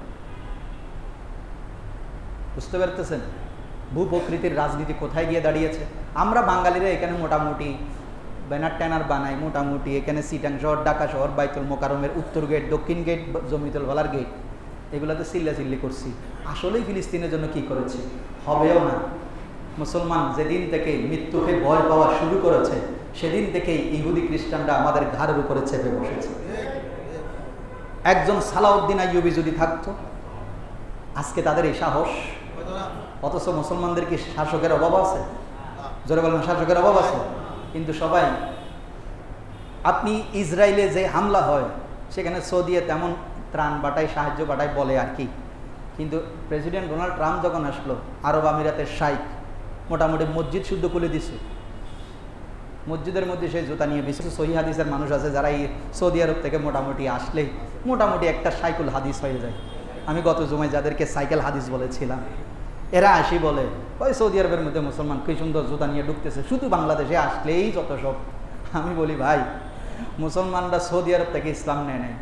বুঝতে পারতেছেন ভূপ্রকৃতির রাজনীতি কোথায় গিয়ে দাঁড়িয়েছে? আমরা বাঙালিরা এখানে মোটামুটি ব্যানার ট্যানার বানাই, মোটামুটি এখানে চিটাং শহর, ঢাকা শহর, বাইতুল মোকাররমের উত্তর গেট, দক্ষিণ গেট, জমিতুল ভালার গেট, এগুলোতে চিল্লাচিল্লি করছি। আসলেই ফিলিস্তিনের জন্য কি করেছে? হবেও না, মুসলমান যেদিন থেকে মৃত্যুকে ভয় পাওয়া শুরু করেছে সেদিন থেকেই ইহুদি খ্রিস্টানরা আমাদের ঘাড়ের উপরে চেপে বসেছে। একজন সালাউদ্দিন আইয়ুবী যদি থাকতো, আজকে তাদের এই সাহস। অথচ মুসলমানদের কি শাসকের অভাব আছে? জোরে বলেন, শাসকের অভাব আছে? কিন্তু সবাই, আপনি ইসরায়েলে যে হামলা হয় সেখানে সৌদিয়ে তেমন ত্রাণ বাটায়, সাহায্য বাটায় বলে আর কি, কিন্তু প্রেসিডেন্ট ডোনাল্ড ট্রাম্প যখন আসলো, আরব আমিরাতের শাইখ মোটামুটি মসজিদ শুদ্ধ খুলে দিছে। মসজিদের মধ্যে সেই জুতা নিয়ে বিশেষ সহি হাদিসের মানুষ আছে যারা এই সৌদি আরব থেকে মোটামুটি আসলেই মোটামুটি একটা সাইকেল হাদিস হয়ে যায়। আমি গত জুমায় যাদেরকে সাইকেল হাদিস বলেছিলাম, এরা আসি বলে ওই সৌদি আরবের মধ্যে মুসলমান কি সুন্দর জুতা নিয়ে ঢুকতেছে, শুধু বাংলাদেশে আসলেই যত সব। আমি বলি ভাই, মুসলমানরা সৌদি আরব থেকে ইসলাম নেয় নাই,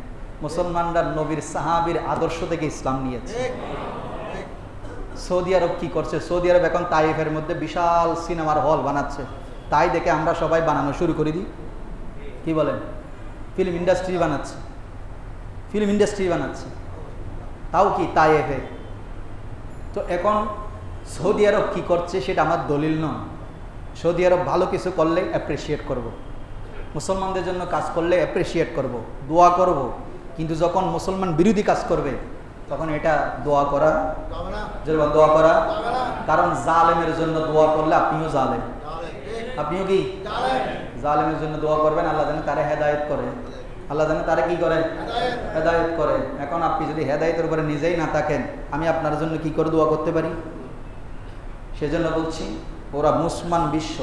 মুসলমানরা নবীর সাহাবীর আদর্শ থেকে ইসলাম নিয়েছে। সৌদি আরব কি করছে? সৌদি আরব এখন তাইফের মধ্যে বিশাল সিনেমার হল বানাচ্ছে। তাই দেখে আমরা সবাই বানানো শুরু করে দিই। কি বলেন? ফিল্ম ইন্ডাস্ট্রি বানাচ্ছে, ফিল্ম ইন্ডাস্ট্রি বানাচ্ছে, তাও কি তাইফে। তো এখন সৌদি আরব কি করছে সেটা আমার দলিল নয়। সৌদি আরব ভালো কিছু করলে অ্যাপ্রিসিয়েট করব, মুসলমানদের জন্য কাজ করলে অ্যাপ্রিসিয়েট করব, দোয়া করব। কিন্তু যখন মুসলমান বিরোধী কাজ করবে তখন এটা দোয়া করা, যেরকম দোয়া করা, কারণ জালেমের জন্য দোয়া করলে আপনিও জালেম, আপনিও কি জালেমের জন্য দোয়া করবেন, আল্লাহ যেন তারা হেদায়েত করে, আল্লাহ যেন তারা কি করে, হেদায়েত করে। এখন আপনি যদি হেদায়েতের উপরে নিজেই না থাকেন, আমি আপনার জন্য কি করে দোয়া করতে পারি? সেজন্য বলছি, ওরা মুসলমান বিশ্ব,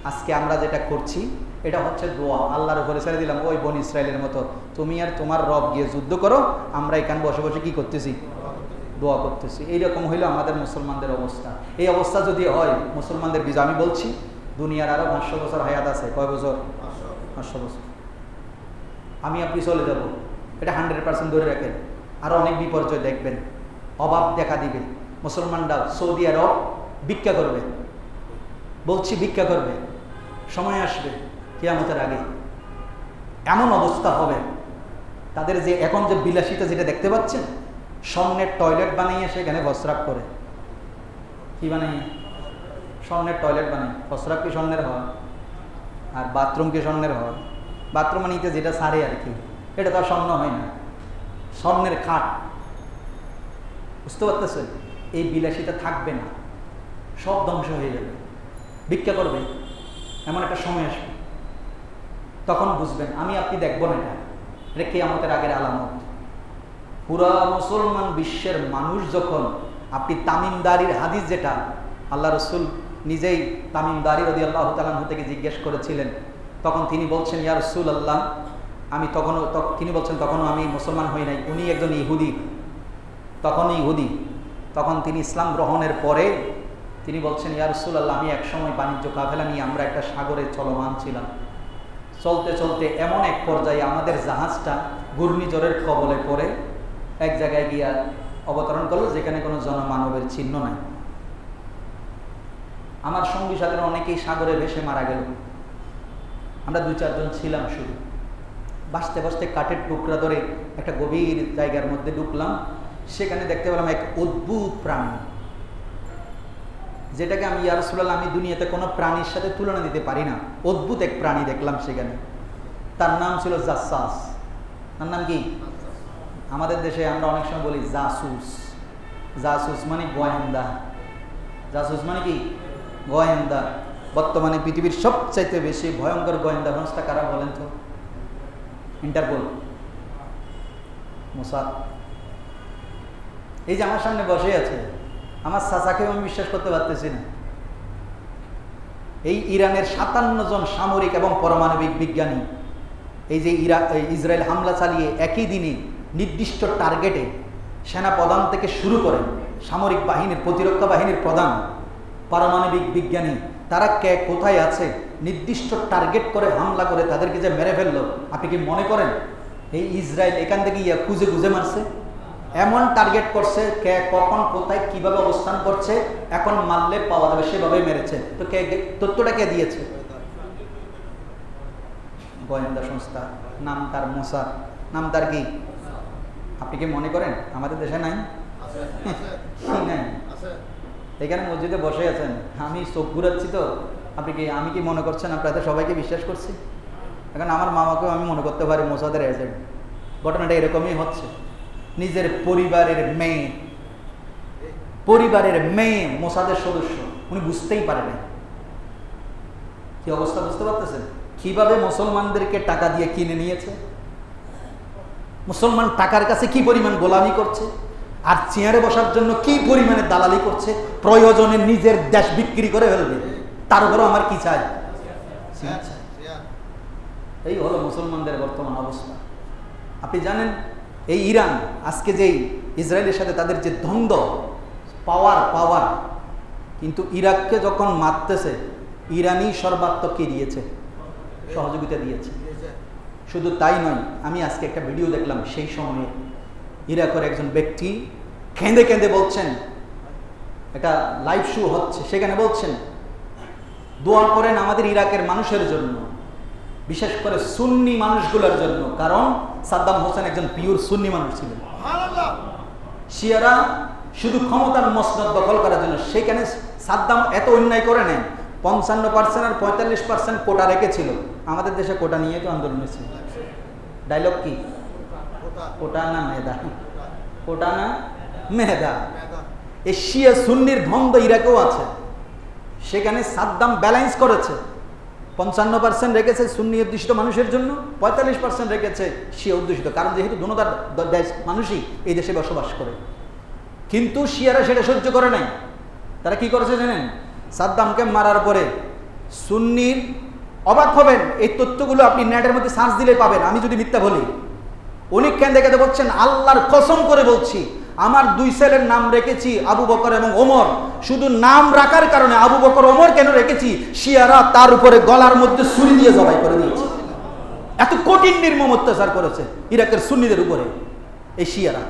আজকে আমরা যেটা করছি এটা হচ্ছে দোয়া, আল্লাহর উপরে ছেড়ে দিলাম। ওই বনি ইসরায়েলের মতো তুমি আর তোমার রব গিয়ে যুদ্ধ করো, আমরা এখানে বসে বসে কি করতেছি? দোয়া করতেছি। এইরকম হইলো আমাদের মুসলমানদের অবস্থা। এই অবস্থা যদি হয় মুসলমানদের বিজয়, আমি বলছি দুনিয়ার আরো 500 বছর হায়াত আছে। কয় বছর? 500 বছর। আমি আপনি চলে যাব, এটা 100% ধরে রাখেন। আরো অনেক বিপর্যয় দেখবেন, অভাব দেখা দিবে। মুসলমানরা সৌদি আরব ভিক্ষা করবে, বলছি ভিক্ষা করবে। সময় আসবে কিয়ামতের আগে এমন অবস্থা হবে তাদের, যে এখন যে বিলাসিতা যেটা দেখতে পাচ্ছেন, স্বর্ণের টয়লেট বানাইয়ে সেখানে প্রস্রাব করে। কি বানাইয়ে? স্বর্ণের টয়লেট বানাই। প্রস্রাব কি স্বর্ণের হয়? আর বাথরুম কি স্বর্ণের হয়? বাথরুম বানিয়ে যেটা সারে আর কি, এটা তো আর স্বর্ণ হয় না, স্বর্ণের খাট। বুঝতে পারতেছেন? এই বিলাসিতা থাকবে না, সব ধ্বংস হয়ে যাবে। ভিক্ষা করবে, এমন একটা সময় আসবে, তখন বুঝবেন। আমি আপনি দেখবো না, এটা কিয়ামতের আগের আলামত। পুরা মুসলমান বিশ্বের মানুষ যখন, আপনি তামিমদারির হাদিস, যেটা আল্লাহ রসুল নিজেই তামিমদারি রাদিয়াল্লাহু তাআলা আনহু থেকে জিজ্ঞেস করেছিলেন, তখন তিনি বলছেন, ইয়া রাসূলুল্লাহ, আমি তিনি বলছেন তখনও আমি মুসলমান হই নাই। উনি একজন ইহুদি, তখন ইহুদি। তখন তিনি ইসলাম গ্রহণের পরে তিনি বলছেন, ইয়া রাসূলুল্লাহ, আমি একসময় বাণিজ্য কাফেলা নিয়ে আমরা একটা সাগরে চলমান ছিলাম। চলতে চলতে এমন এক পর্যায়ে আমাদের জাহাজটা ঘূর্ণিঝড়ের কবলে পড়ে এক জায়গায় গিয়া অবতরণ করলো যেখানে কোনো জনমানবের চিহ্ন নাই। আমার সঙ্গী সাথে অনেকেই সাগরে ভেসে মারা গেল। আমরা 2-4 জন ছিলাম শুধু। বাঁচতে বাঁচতে কাঠের টুকরা ধরে একটা গভীর জায়গার মধ্যে ঢুকলাম। সেখানে দেখতে পেলাম এক অদ্ভুত প্রাণী, যেটাকে আমি, ইয়া রাসূলুল্লাহ, আমি দুনিয়াতে কোনো প্রাণীর সাথে তুলনা দিতে পারি না। অদ্ভুত এক প্রাণী দেখলাম সেখানে। তার নাম ছিল জাসাস। তার নাম কি? আমাদের দেশে আমরা অনেক সময় বলি জাসুস। জাসুস মানে গোয়েন্দা। জাসুস মানে কি? গোয়েন্দা। বর্তমানে পৃথিবীর সবচাইতে বেশি ভয়ঙ্কর গোয়েন্দা সংস্থা কারা বলেন তো? Interpol, Mossad. এই যে আমার সামনে বসে আছে, আমার চাচাকেও আমি বিশ্বাস করতে পারতেছি না। এই ইরানের 57 জন সামরিক এবং পারমাণবিক বিজ্ঞানী, এই যে ইসরায়েল হামলা চালিয়ে একই দিনে নির্দিষ্ট টার্গেটে সেনা প্রধান থেকে শুরু করে সামরিক বাহিনীর, প্রতিরক্ষা বাহিনীর প্রধান, পারমাণবিক বিজ্ঞানী, তারা কে কোথায় আছে নির্দিষ্ট টার্গেট করে হামলা করে তাদেরকে যে মেরে ফেললো, আপনি কি মনে করেন এই ইসরায়েল এখান থেকে খুঁজে খুঁজে মারছে? এমন টার্গেট করছে, কে কখন কোথায় কিভাবে অবস্থান করছে, এখন মারলে পাওয়া যাবে, সেভাবেই মেরেছে। তো কে তথ্যটা কে দিয়েছে? গোয়েন্দা সংস্থা। নাম তার মোসাদ। নাম তার কি? আপনি কি মনে করেন আমাদের দেশে নাই? নাই। এখানে মসজিদে বসে আছেন, আমি চোখ ঘুরাচ্ছি তো আমি কি মনে করছেন আপনাদের সবাইকে বিশ্বাস করছি? এখন আমার মামাকেও আমি মনে করতে পারি মোসাদের এজেন্ট। ঘটনাটা এরকমই হচ্ছে। নিজের পরিবারের মেয়ে মোসাদের সদস্য, উনি বুঝতেই পারেন। কি অবস্থা বুঝতে পারতেছেন? কিভাবে মুসলমানদেরকে টাকা দিয়ে কিনে নিয়েছে, মুসলমান টাকার কাছে কি পরিমাণ গোলামি করছে, আর চেয়ারে বসার জন্য কি পরিমাণে দালালি করছে, প্রয়োজনে নিজের দেশ বিক্রি করে ফেলবে, তার উপরও আমার কি চাই? এই হলো মুসলমানদের বর্তমান অবস্থা। আপনি জানেন এই ইরান আজকে যেই ইসরায়েলের সাথে তাদের যে দ্বন্দ্ব, পাওয়ার, কিন্তু ইরাককে যখন মারতেছে ইরানই সর্বাত্মক কি দিয়েছে? সহযোগিতা দিয়েছে। শুধু তাই নয়, আমি আজকে একটা ভিডিও দেখলাম, সেই সময়ে ইরাকের একজন ব্যক্তি কেঁদে কেঁদে বলছেন, একটা লাইভ শো হচ্ছে, সেখানে বলছেন দোয়া করেন আমাদের ইরাকের মানুষের জন্য, বিশেষ করে সুন্নি মানুষগুলোর জন্য, কারণ সাদ্দাম হোসেন একজন পিওর সুন্নি মানুষ ছিলেন। শিয়ারা শুধু ক্ষমতার মসনদ দখল করার জন্য, সেখানে সাদ্দাম এত অন্যায় করে নেন, 55% আর 45% কোটা রেখেছিল। আমাদের দেশে কোটা নিয়ে তো আন্দোলন হয়েছিল। ডায়লগ কি? কোটা না মেধা, কোটা না মেধা। এই শিয়া সুন্নির দ্বন্দ্ব ইরাকেও আছে। সেখানে সাদ্দাম ব্যালেন্স করেছে, 55% রেখেছে সুন্নি অধ্যুষিত মানুষের জন্য, 45% রেখেছে শিয়া অধ্যুষিত, কারণ যেহেতু দুনোটার দেশ মানুষই এই দেশে বসবাস করে। কিন্তু শিয়ারা সেটা সহ্য করে নাই। তারা কি করেছে জানেন? সাদ্দামকে মারার পরে সুন্নির, অবাক হবেন, এই তথ্যগুলো আপনি নেটের মধ্যে সার্চ দিলে পাবেন, আমি যদি মিথ্যা বলি। উনি কেঁদে কেঁদে বলছেন, আল্লাহর কসম করে বলছি, আমার 2 ছেলের নাম রেখেছি আবু বকর এবং ওমর, শুধু নাম রাখার কারণে আবু বকর ওমর কেন রেখেছি, শিয়ারা তার উপরে গলার মধ্যে ছুরি দিয়ে জবাই করে দিয়েছে। এত কঠিন নির্মম অত্যাচার করেছে ইরাকের সুন্নিদের উপরে এই শিয়ারা।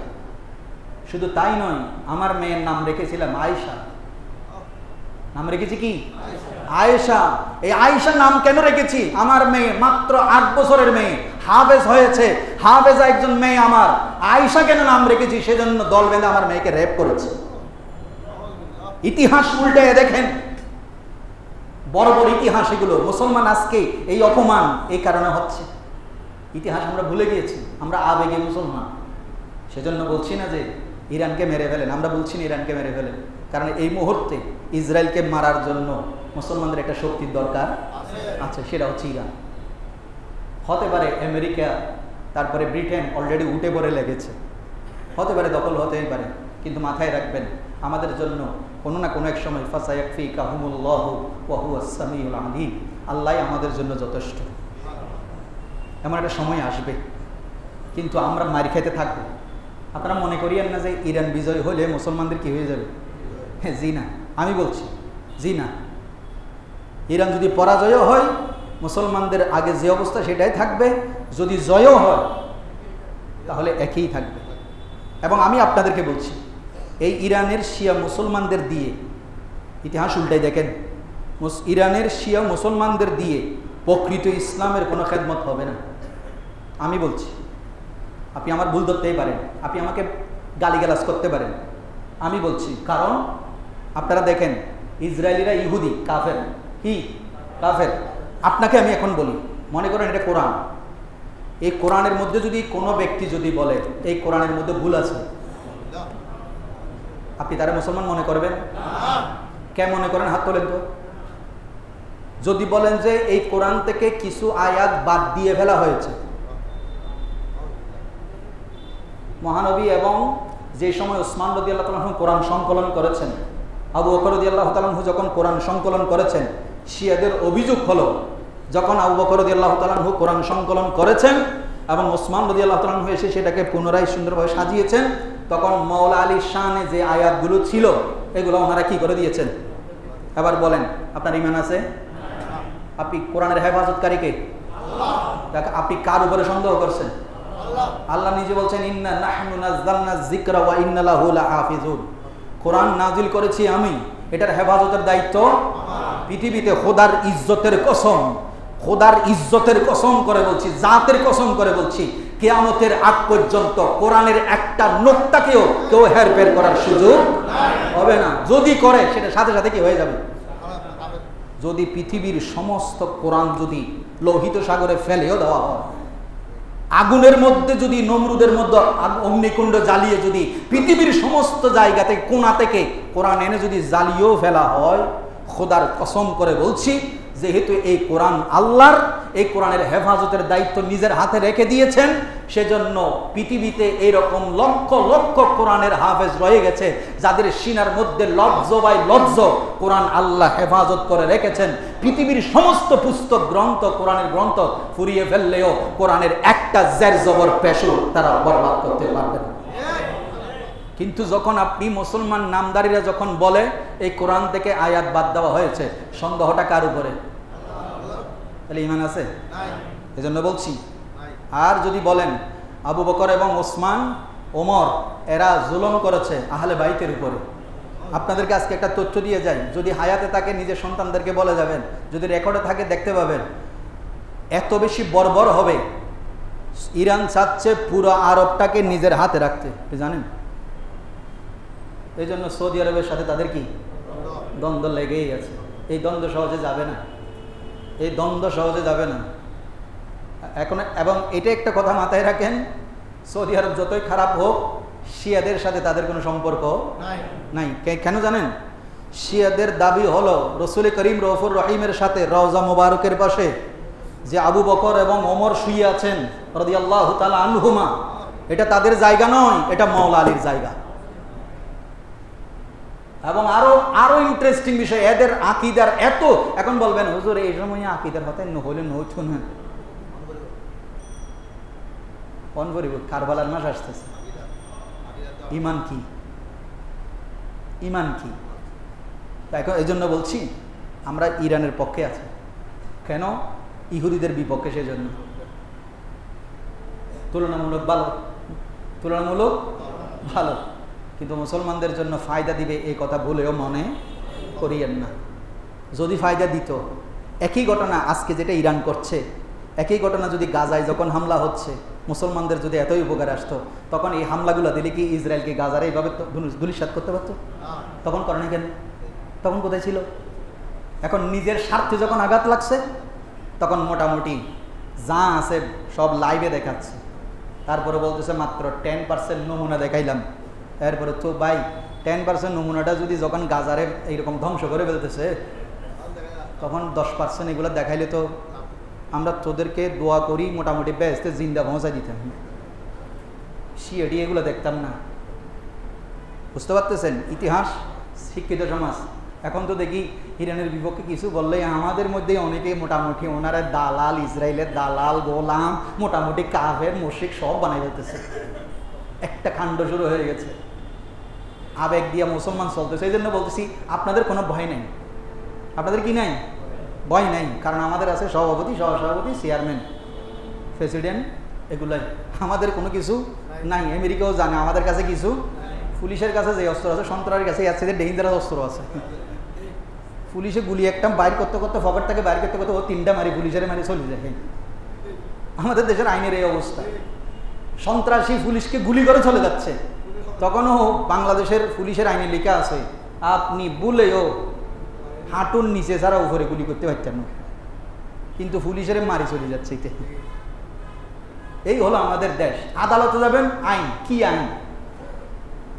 শুধু তাই নয়, আমার মেয়ের নাম রেখেছিলাম আয়েশা। নাম রেখেছি কি? আয়েশা। এই আয়েশা নাম কেন রেখেছি? আমার মেয়ে মাত্র 8 বছরের মেয়ে, হাফেজ হয়েছে, হাফেজা একজন মেয়ে আমার। আয়েশা কেন নাম রেখেছি? সেজন্য দল বেঁধে আমার মেয়েকে রেপ করেছে। ইতিহাস উল্টে দেখেন, বড় বড় ইতিহাস এগুলো। মুসলমান আজকে এই অপমান এই কারণে হচ্ছে। ইতিহাস আমরা ভুলে গিয়েছি, আমরা আবেগে মুসলমান। সেজন্য বলছি না যে ইরানকে মেরে ফেলেন, আমরা বলছি না ইরানকে মেরে ফেলেন, কারণ এই মুহূর্তে ইসরায়েলকে মারার জন্য মুসলমানদের একটা শক্তির দরকার আছে, সেটা হচ্ছে ইরান। হতে পারে আমেরিকা, তারপরে ব্রিটেন অলরেডি উঠে পড়ে লেগেছে, হতে পারে দখল হতেই পারে, কিন্তু মাথায় রাখবেন আমাদের জন্য কোনো না কোনো এক সময় ফাসায়াকফিকাহুমুল্লাহু ওয়া হুয়াস সামিউল আলিম, আল্লাহ আমাদের জন্য যথেষ্ট। এমন একটা সময় আসবে, কিন্তু আমরা মারি খেতে থাকবো। আপনারা মনে করিয়েন না যে ইরান বিজয় হলে মুসলমানদের কি হয়ে যাবে? হ্যাঁ, জি না, আমি বলছি জি না। ইরান যদি পরাজয় হয়, মুসলমানদের আগে যে অবস্থা সেটাই থাকবে, যদি জয়ও হয় তাহলে একই থাকবে। এবং আমি আপনাদেরকে বলছি, এই ইরানের শিয়া মুসলমানদের দিয়ে, ইতিহাস উল্টাই দেখেন, ইরানের শিয়া মুসলমানদের দিয়ে প্রকৃত ইসলামের কোনো খেদমত হবে না। আমি বলছি, আপনি আমার ভুল ধরতেই পারেন, আপনি আমাকে গালিগালাজ করতে পারেন, আমি বলছি, কারণ আপনারা দেখেন ইসরায়েলিরা ইহুদি, কাফের, কি কাফের। আপনাকে আমি এখন বলি, মনে করেন এটা কোরআন, এই কোরআনের মধ্যে যদি কোনো ব্যক্তি যদি বলে এই কোরআনের মধ্যে ভুল আছে, আপনি তারা মুসলমান মনে করবেন? কে মনে করেন? হাত তোলেন তো। যদি বলেন যে এই কোরআন থেকে কিছু আয়াত বাদ দিয়ে ফেলা হয়েছে, মহানবী এবং যে সময় ওসমান রাদিয়াল্লাহু তাআলা আনহু কোরআন সংকলন করেছেন, আবু বকর রাদিয়াল্লাহু তাআলা আনহু যখন কোরআন সংকলন করেছেন, শিয়াদের অভিযোগ হলো যখন আবু বকর রাদিয়াল্লাহু তাআলা আনহু কোরআন সংকলন করেছেন এবং ওসমান রাদিয়াল্লাহু তাআলা আনহু এসে সেটাকে পুনরায় সুন্দরভাবে সাজিয়েছেন, তখন মাওলা আলীর শানে যে আয়াতগুলো ছিল এগুলো ওনারা কি করে দিয়েছেন? এবার বলেন, আপনার ঈমান আছে? আপনি কোরআনের হেফাজতকারীকে আপনি কার উপরে সন্দেহ করছেন? আল্লাহ নিজে বলছেন, ইন্না নাহনু নাযালনা যিকরা ওয়া ইন্না লাহু লাহাফিজুন। কোরআন নাজিল করেছি আমি, এটার হেফাজতের দায়িত্ব পৃথিবীতে। খোদার ইজ্জতের কসম, খোদার ইজ্জতের কসম করে বলছি, জাতের কসম করে বলছি, কিয়ামতের আগ পর্যন্ত কোরআনের একটা নোক্তাকেও কেউ হেরফের করার সুযোগ হবে না। যদি করে সেটা সাথে সাথে কি হয়ে যাবে? যদি পৃথিবীর সমস্ত কোরআন যদি লোহিত সাগরে ফেলেও দেওয়া হয়, আগুনের মধ্যে যদি নমরুদের মধ্যে অগ্নিকুণ্ড জ্বালিয়ে যদি পৃথিবীর সমস্ত জায়গা থেকে কোণা থেকে কোরআন এনে যদি জ্বালিয়েও ফেলা হয়, খোদার কসম করে বলছি, যেহেতু এই কোরআন আল্লাহর, এই কোরআনের হেফাজতের দায়িত্ব নিজের হাতে রেখে দিয়েছেন, সেজন্য পৃথিবীতে এইরকম লক্ষ লক্ষ কোরআনের হাফেজ রয়ে গেছে যাদের সিনার মধ্যে লফজ বাই লফজ কোরআন আল্লাহ হেফাজত করে রেখেছেন। পৃথিবীর সমস্ত পুস্তক গ্রন্থ, কোরআনের গ্রন্থ ফুরিয়ে ফেললেও কোরআনের একটা জের জবর পেশু তারা বরবাদ করতে পারবে না। কিন্তু যখন আপনি মুসলমান নামদারিরা যখন বলে এই কোরআন থেকে আয়াত বাদ দেওয়া হয়েছে, সন্দেহটা কার উপরে? তাহলে ঈমান আছে? এজন্য বলছি। আর যদি বলেন আবু বকর এবং ওসমান, ওমর এরা জুলুম করেছে আহলে বাইতের উপরে, আপনাদেরকে আজকে একটা তথ্য দিয়ে যাই, যদি হায়াতে থাকে নিজের সন্তানদেরকে বলে যাবেন, যদি রেকর্ডে থাকে দেখতে পাবেন, এত বেশি বর্বর হবে। ইরান চাচ্ছে পুরো আরবটাকে নিজের হাতে রাখতে, জানেন? এই জন্য সৌদি আরবের সাথে তাদের কি দ্বন্দ্ব লেগেই আছে। এই দ্বন্দ্ব সহজে যাবে না, এই দ্বন্দ্ব সহজে যাবে না এখন। এবং এটা একটা কথা মাথায় রাখেন, সৌদি আরব যতই খারাপ হোক, শিয়াদের সাথে তাদের কোনো সম্পর্ক নাই। কেন জানেন? শিয়াদের দাবি হলো রসুল করিম রউফুর রহিমের সাথে রওজা মোবারকের পাশে যে আবু বকর এবং ওমর শুয়ে আছেন রাদিয়াল্লাহু তাআলা আনহুমা, এটা তাদের জায়গা নয়, এটা মাওলা আলীর জায়গা। এবং আরো ইন্টারেস্টিং বিষয়, এদের আকীদার এত, এখন বলবেন হুজুর এই সময় আকীদার হতে হলে নতুন কোন করিব, কারবালার মাস আসতেছে, ঈমান কি? ঈমান কি? এখন এই জন্য বলছি আমরা ইরানের পক্ষে আছি। কেন? ইহুদিদের বিপক্ষে, সেজন্য তুলনামূলক ভালো, তুলনামূলক ভালো, কিন্তু মুসলমানদের জন্য ফায়দা দিবে এই কথা ভুলেও মনে করিয়েন না। যদি ফায়দা দিত, একই ঘটনা আজকে যেটা ইরান করছে, একই ঘটনা যদি গাজায় যখন হামলা হচ্ছে, মুসলমানদের যদি এতই উপকার আসতো, তখন এই হামলাগুলো দিলে কি ইসরায়েলকে গাজার এইভাবে ধূলিসাৎ করতে পারতো? তখন করে না কেন? তখন কোথায় ছিল? এখন নিজের স্বার্থে যখন আঘাত লাগছে, তখন মোটামুটি যা আছে সব লাইভে দেখাচ্ছে। তারপরে বলতেছে মাত্র 10% নমুনা দেখাইলাম। এরপরে তো ভাই 10% নমুনাটা যদি যখন গাজারে এইরকম ধ্বংস করে ফেলতেছে, তখন 10% এগুলো দেখাইলে তো আমরা তোদেরকে দোয়া করি মোটামুটি বেহেশতে জিন্দা পৌঁছাই দিতাম, শিয়াডি এগুলো দেখতাম না। বুঝতে পারতেছেন? ইতিহাস, শিক্ষিত সমাজ। এখন তো দেখি ইরানের বিপক্ষে কিছু বললেই আমাদের মধ্যে অনেকে মোটামুটি ওনারা দালাল, ইসরায়েলের দালাল, গোলাম, মোটামুটি কাফের, মুশরিক সব বানাই ফেলতেছে। একটা কাণ্ড শুরু হয়ে গেছে, আবেগ দিয়ে মুসলমান চলতেছে। এই জন্য বলতেছি আপনাদের কোনো ভয় নেই। আপনাদের কি নাই? ভয় নাই। কারণ আমাদের আছে সভাপতি, সহসভাপতি, চেয়ারম্যান, প্রেসিডেন্ট, এগুলাই। আমাদের কোনো কিছু নাই। আমেরিকাও জানে আমাদের কাছে কিছু, পুলিশের কাছে যে অস্ত্র আছে, সন্ত্রাসের কাছে এর চেয়ে ডেঞ্জারাস অস্ত্র আছে। পুলিশে গুলি একটা বাইর করতে করতে, পকেট থেকে বাইর করতে করতে ও 3টা মারি, পুলিশের মারি চলে যায়। আমাদের দেশের আইনের এই অবস্থা। সন্ত্রাসী পুলিশকে গুলি করে চলে যাচ্ছে, তখনও বাংলাদেশের পুলিশের আইনে লেখা আছে আপনি বলেও হাঁটুর নিচে ছাড়া উপরে গুলি করতে পারতেন না, কিন্তু পুলিশের মারি চলে যাচ্ছে। এই হলো আমাদের দেশ। আদালতে যাবেন, আইন কি আইন?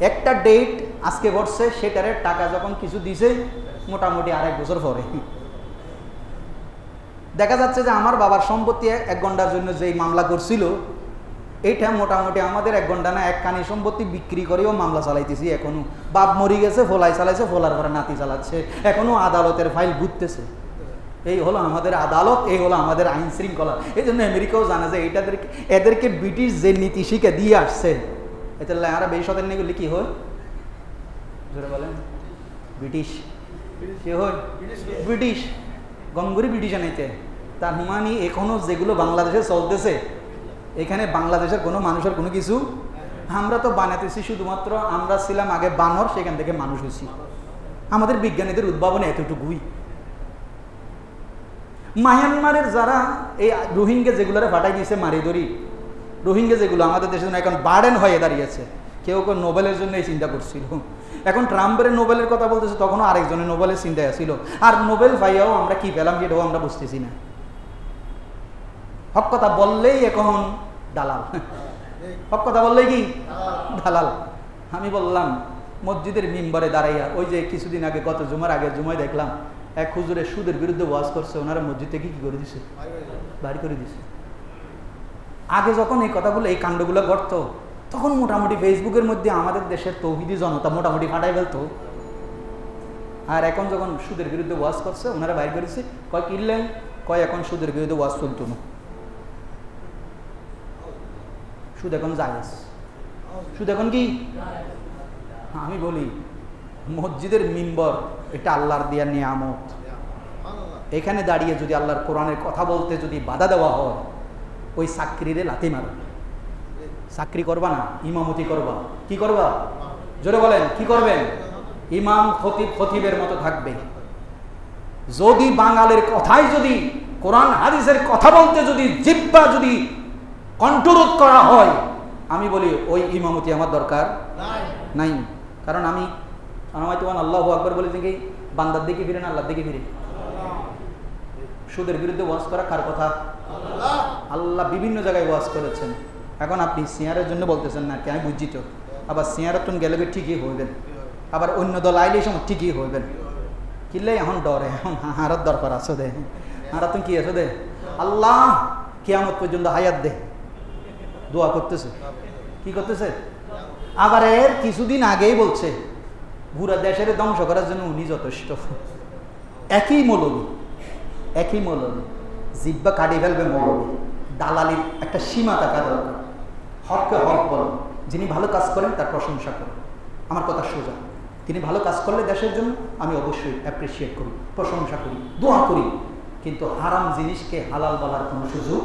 একটা ডেট আজকে ঘটছে, সেটারে টাকা যখন কিছু দিছে মোটামুটি 1.5 বছর পরে দেখা যাচ্ছে যে আমার বাবার সম্পত্তি 1 ঘন্টার জন্য যেই মামলা করছিল, এইটা মোটামুটি আমাদের 1 ঘন্টা না, 1 কানি সম্পত্তি বিক্রি করেও মামলা চালাইতেছি। এখনো বাপ মরি গেছে, ফোলাই চালাইছে, ফোলার পরে নাতি চালাচ্ছে, এখনো আদালতের ফাইল ঘুরতেছে। এই হলো আমাদের আদালত, এই হলো আমাদের আইন শৃঙ্খলা। এই জন্য আমেরিকাও জানে যে এদেরকে ব্রিটিশ যে নীতি শিখে দিয়ে আসছে, এতে আরো বেশি শতের নিয়ে কি হয় বলেন? ব্রিটিশ কি হয়? ব্রিটিশ গঙ্গুরি ব্রিটিশ আনাইতে। তার মানে এখনো যেগুলো বাংলাদেশে চলতেছে, এখানে বাংলাদেশের কোনো মানুষের কোনো কিছু, আমরা তো বানাতেছি শুধুমাত্র, আমরা ছিলাম আগে বানর, সেখান থেকে মানুষ হয়েছি। আমাদের বিজ্ঞানীদের উদ্ভাবনে এতটুকুই। মায়ানমারের যারা এই রোহিঙ্গা যেগুলোরে ফাটাই দিয়েছে মারি ধরি, রোহিঙ্গা যেগুলো আমাদের দেশের জন্য এখন বার্ডেন হয়ে দাঁড়িয়েছে, কেউ কেউ নোবেলের জন্য এই চিন্তা করছিল, এখন ট্রাম্পের নোবেলের কথা বলতেছে, তখনও আরেকজনের নোবেলের চিন্তায় ছিল। আর নোবেল পাইয়াও আমরা কি পেলাম সেটাও আমরা বুঝতেছি না। হক কথা বললেই এখন দালাল, হক কথা বললেই কি দালাল। আমি বললাম মসজিদের মিম্বরে দাঁড়াইয়া, ওই যে কিছুদিন আগে গত জুমার আগে জুমায় দেখলাম এক হুজুরে সুদের বিরুদ্ধে ওয়াজ করছে, ওনারা মসজিদ থেকে কি করে দিছে, বাড়ি করে দিছে। আগে যখন এই কথাগুলো এই কাণ্ডগুলো ঘটতো তখন মোটামুটি ফেসবুকের মধ্যে আমাদের দেশের তৌহিদি জনতা মোটামুটি ফাটাই ফেলতো। আর এখন যখন সুদের বিরুদ্ধে ওয়াজ করছে ওনারা বাইর করেছে, কয় কিনলেন, কয় এখন সুদের বিরুদ্ধে ওয়াজ চলতো না, সুদ এখন জায়েজ, সুদ এখন কি। আমি বলি মসজিদের মিম্বর এটা আল্লাহর দেয়া নিয়ামত, এখানে দাঁড়িয়ে যদি আল্লাহর কোরআনের কথা বলতে যদি বাধা দেওয়া হয়, ওই চাকরিরে লাথি মারো, চাকরি করবা না, ইমামতি করবা। কি করবা জোরে বলেন, কি করবেন? ইমাম খতিব খতিবের মতো থাকবে। যদি বাঙালির কথাই যদি কোরআন হাদিসের কথা বলতে যদি জিহ্বা যদি কন্ট্রোল করা হয়, আমি বলি ওই ইমামতি আমার দরকার নাই। কারণ আমি আল্লাহু আকবার বলে দেখি বান্দার দিকে ফিরে না আল্লাহর দিকে ফিরে। সুদের বিরুদ্ধে ওয়াজ করা কার কথা? আল্লাহ বিভিন্ন জায়গায় ওয়াজ করেছেন। এখন আপনি সিয়ারের জন্য বলতেছেন না, কি আমি বুঝছি তো, আবার সিয়ারতন গেলে ঠিকই হইবেন, আবার অন্য দল আইলে সময় ঠিকই হইবেন। কিনলে এখন ডরে, এখন হারার দরকার আছে দে, হারা তুমি কি আছো দে, আল্লাহ কিয়ামত পর্যন্ত হায়াত দে, দোয়া করতেছে। কি করতেছে? আবার এর কিছুদিন আগেই বলছে পুরা দেশের ধ্বংস করার জন্য উনি যথেষ্ট। একই মৌলবী, একই মৌলবী, জিব্বা কাটিয়ে ফেলবে মৌলবী। দালালির একটা সীমা থাকা দরকার। হককে হক বলো, যিনি ভালো কাজ করেন তার প্রশংসা করো। আমার কথা সোজা, তিনি ভালো কাজ করলে দেশের জন্য আমি অবশ্যই অ্যাপ্রিসিয়েট করি, প্রশংসা করি, দোয়া করি, কিন্তু হারাম জিনিসকে হালাল বলার কোনো সুযোগ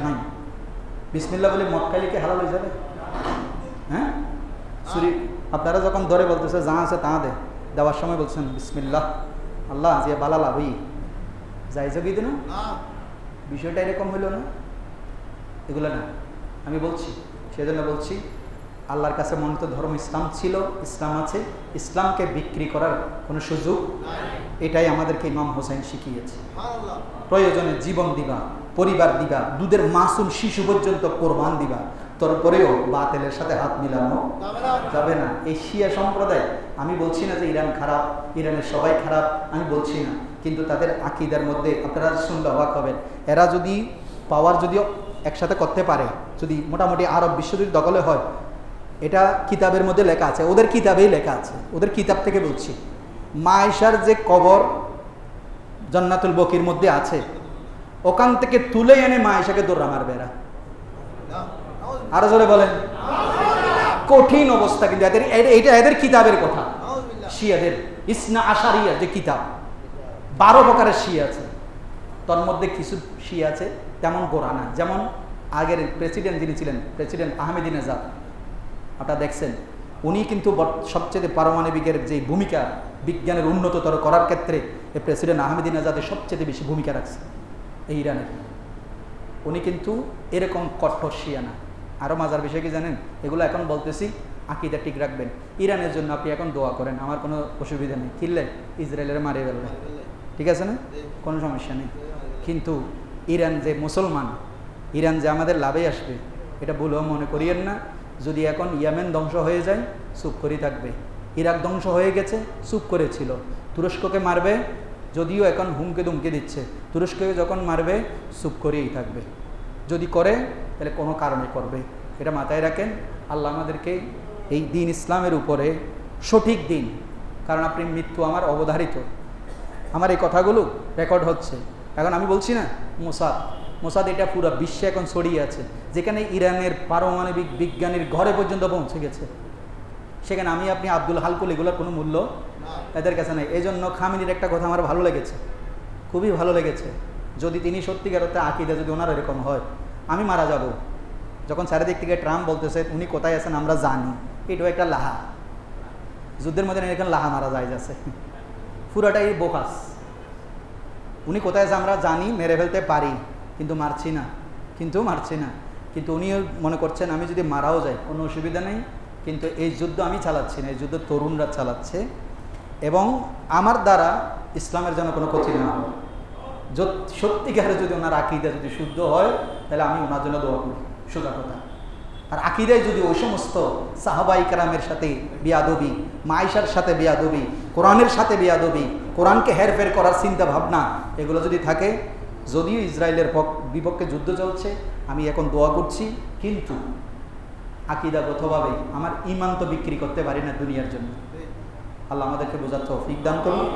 নাই। বিসমিল্লাহ বলে মদ খাইলে কি হালাল হয়ে যাবে? হ্যাঁ, সুরি আপনারা যখন ধরে বলতেছে যা আছে তা দে, দেওয়ার সময় বলছেন বিসমিল্লাহ, আল্লাহ যে বালা লাভই যাই যাবি না, বিষয়টা এরকম হইল না, এগুলো না। আমি বলছি, সেজন্য বলছি আল্লাহর কাছে মনোনীত ধর্ম ইসলাম ছিল, ইসলাম আছে, ইসলামকে বিক্রি করার কোনো সুযোগ। এটাই আমাদেরকে ইমাম হোসেন শিখিয়েছে। প্রয়োজনে জীবন দিবা, পরিবার দিবা, দুধের মাসুম শিশু পর্যন্ত কোরবান দিবা, তারপরেও বাতিলের সাথে হাত মিলানো যাবে না। এই শিয়া সম্প্রদায়, আমি বলছি না যে ইরান খারাপ, ইরানের সবাই খারাপ, আমি বলছি না, কিন্তু তাদের আকীদার মধ্যে আপনারা শুনলে অবাক হবেন। এরা যদি পাওয়ার যদিও একসাথে করতে পারে, যদি মোটামুটি আরব বিশ্ব যদি দখলে হয়, এটা কিতাবের মধ্যে লেখা আছে, ওদের কিতাবেই লেখা আছে, ওদের কিতাব থেকে বলছি। মায়েশার যে কবর জান্নাতুল বকির মধ্যে আছে, ওখান থেকে তুলে এনে মায়েশাকে দৌড়া মারবে এরা। আরো জোরে বলেন, কঠিন অবস্থা। কিন্তু এদের এইটা এদের কিতাবের কথা, শিয়াদের ইসনা আশারিয়া যে কিতাব, 12 প্রকারের শিয়া আছে, তার মধ্যে কিছু শিয়া আছে তেমন গোড়া না। যেমন আগের প্রেসিডেন্ট যিনি ছিলেন, প্রেসিডেন্ট আহমেদিনেজাদ, আপনারা দেখছেন, উনি কিন্তু সবচেয়ে পারমাণবিকের যে ভূমিকা বিজ্ঞানের উন্নততর করার ক্ষেত্রে এই প্রেসিডেন্ট আহমেদিনেজাদের সবচেয়ে বেশি ভূমিকা রাখছে এই ইরানের। উনি কিন্তু এরকম কঠোর শিয়া না। আরও মজার বিষয় কি জানেন? এগুলো এখন বলতেছি আকীদা ঠিক রাখবেন। ইরানের জন্য আপনি এখন দোয়া করেন, আমার কোনো অসুবিধা নেই। কিনলে ইসরায়েলের মারে ফেলবে, ঠিক আছে না, কোনো সমস্যা নেই। কিন্তু ইরান যে মুসলমান, ইরান যে আমাদের লাভে আসবে, এটা ভুলও মনে করিয়েন না। যদি এখন ইয়েমেন ধ্বংস হয়ে যায়, চুপ করেই থাকবে। ইরাক ধ্বংস হয়ে গেছে, চুপ করেছিল। তুরস্ককে মারবে, যদিও এখন হুমকে দুমকে দিচ্ছে, তুরস্ককে যখন মারবে চুপ করেই থাকবে। যদি করে তাহলে কোনো কারণে করবে, এটা মাথায় রাখেন। আল্লাহ আমাদেরকে এই দিন ইসলামের উপরে সঠিক দিন, কারণ আপনি মৃত্যু আমার অবধারিত, আমার এই কথাগুলো রেকর্ড হচ্ছে। এখন আমি বলছি না মোসাদ এটা পুরো বিশ্বে এখন ছড়িয়ে আছে, যেখানে ইরানের পারমাণবিক বিজ্ঞানীর ঘরে পর্যন্ত পৌঁছে গেছে, সেখানে আমি আপনি আব্দুল হালকুল এগুলোর কোনো মূল্য এদের কাছে নেই। এই জন্য খামেনির একটা কথা আমার ভালো লেগেছে, খুবই ভালো লেগেছে। যদি তিনি সত্যিকার অর্থে আকীদা যদি ওনার এরকম হয়, আমি মারা যাব। যখন চারিদিক থেকে ট্রাম্প বলতেছে উনি কোথায় আছেন আমরা জানি, এটাও একটা লাহা, যুদ্ধের মধ্যে এখানে লাহা মারা যায় যাচ্ছে, পুরোটাই বোকাস। উনি কোথায় আছে আমরা জানি, মেরে ফেলতে পারি, কিন্তু মারছি না। কিন্তু উনিও মনে করছেন আমি যদি মারাও যাই কোনো অসুবিধা নেই, কিন্তু এই যুদ্ধ আমি চালাচ্ছি না, এই যুদ্ধ তরুণরা চালাচ্ছে, এবং আমার দ্বারা ইসলামের যেন কোনো ক্ষতি না হয়। সত্যিকারে যদি ওনার আকিদা যদি শুদ্ধ হয়, তাহলে আমি ওনার জন্য দোয়া করি, সোজা কথা। আর আকিদায় যদি ওই সমস্ত সাহাবাই কেরামের সাথে বেয়াদবি, মায়েশার সাথে বেয়াদবি, কোরআনের সাথে বেয়াদবি, কোরআনকে হেরফের করার চিন্তা ভাবনা এগুলো যদি থাকে, যদিও ইসরায়েলের বিপক্ষে যুদ্ধ চলছে, আমি এখন দোয়া করছি, কিন্তু আকিদাগতভাবে আমার ঈমান তো বিক্রি করতে পারি না দুনিয়ার জন্য। আল্লাহ আমাদেরকে বোঝার তৌফিক দান করুন,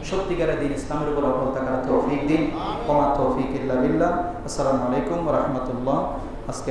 সত্যিকারের দিন ইসলামের উপর অটল থাকার তৌফিক দিন। ওমা তৌফিক ইল্লা বিল্লাহ। আসসালামু আলাইকুম ওয়া রাহমাতুল্লাহ। আজকে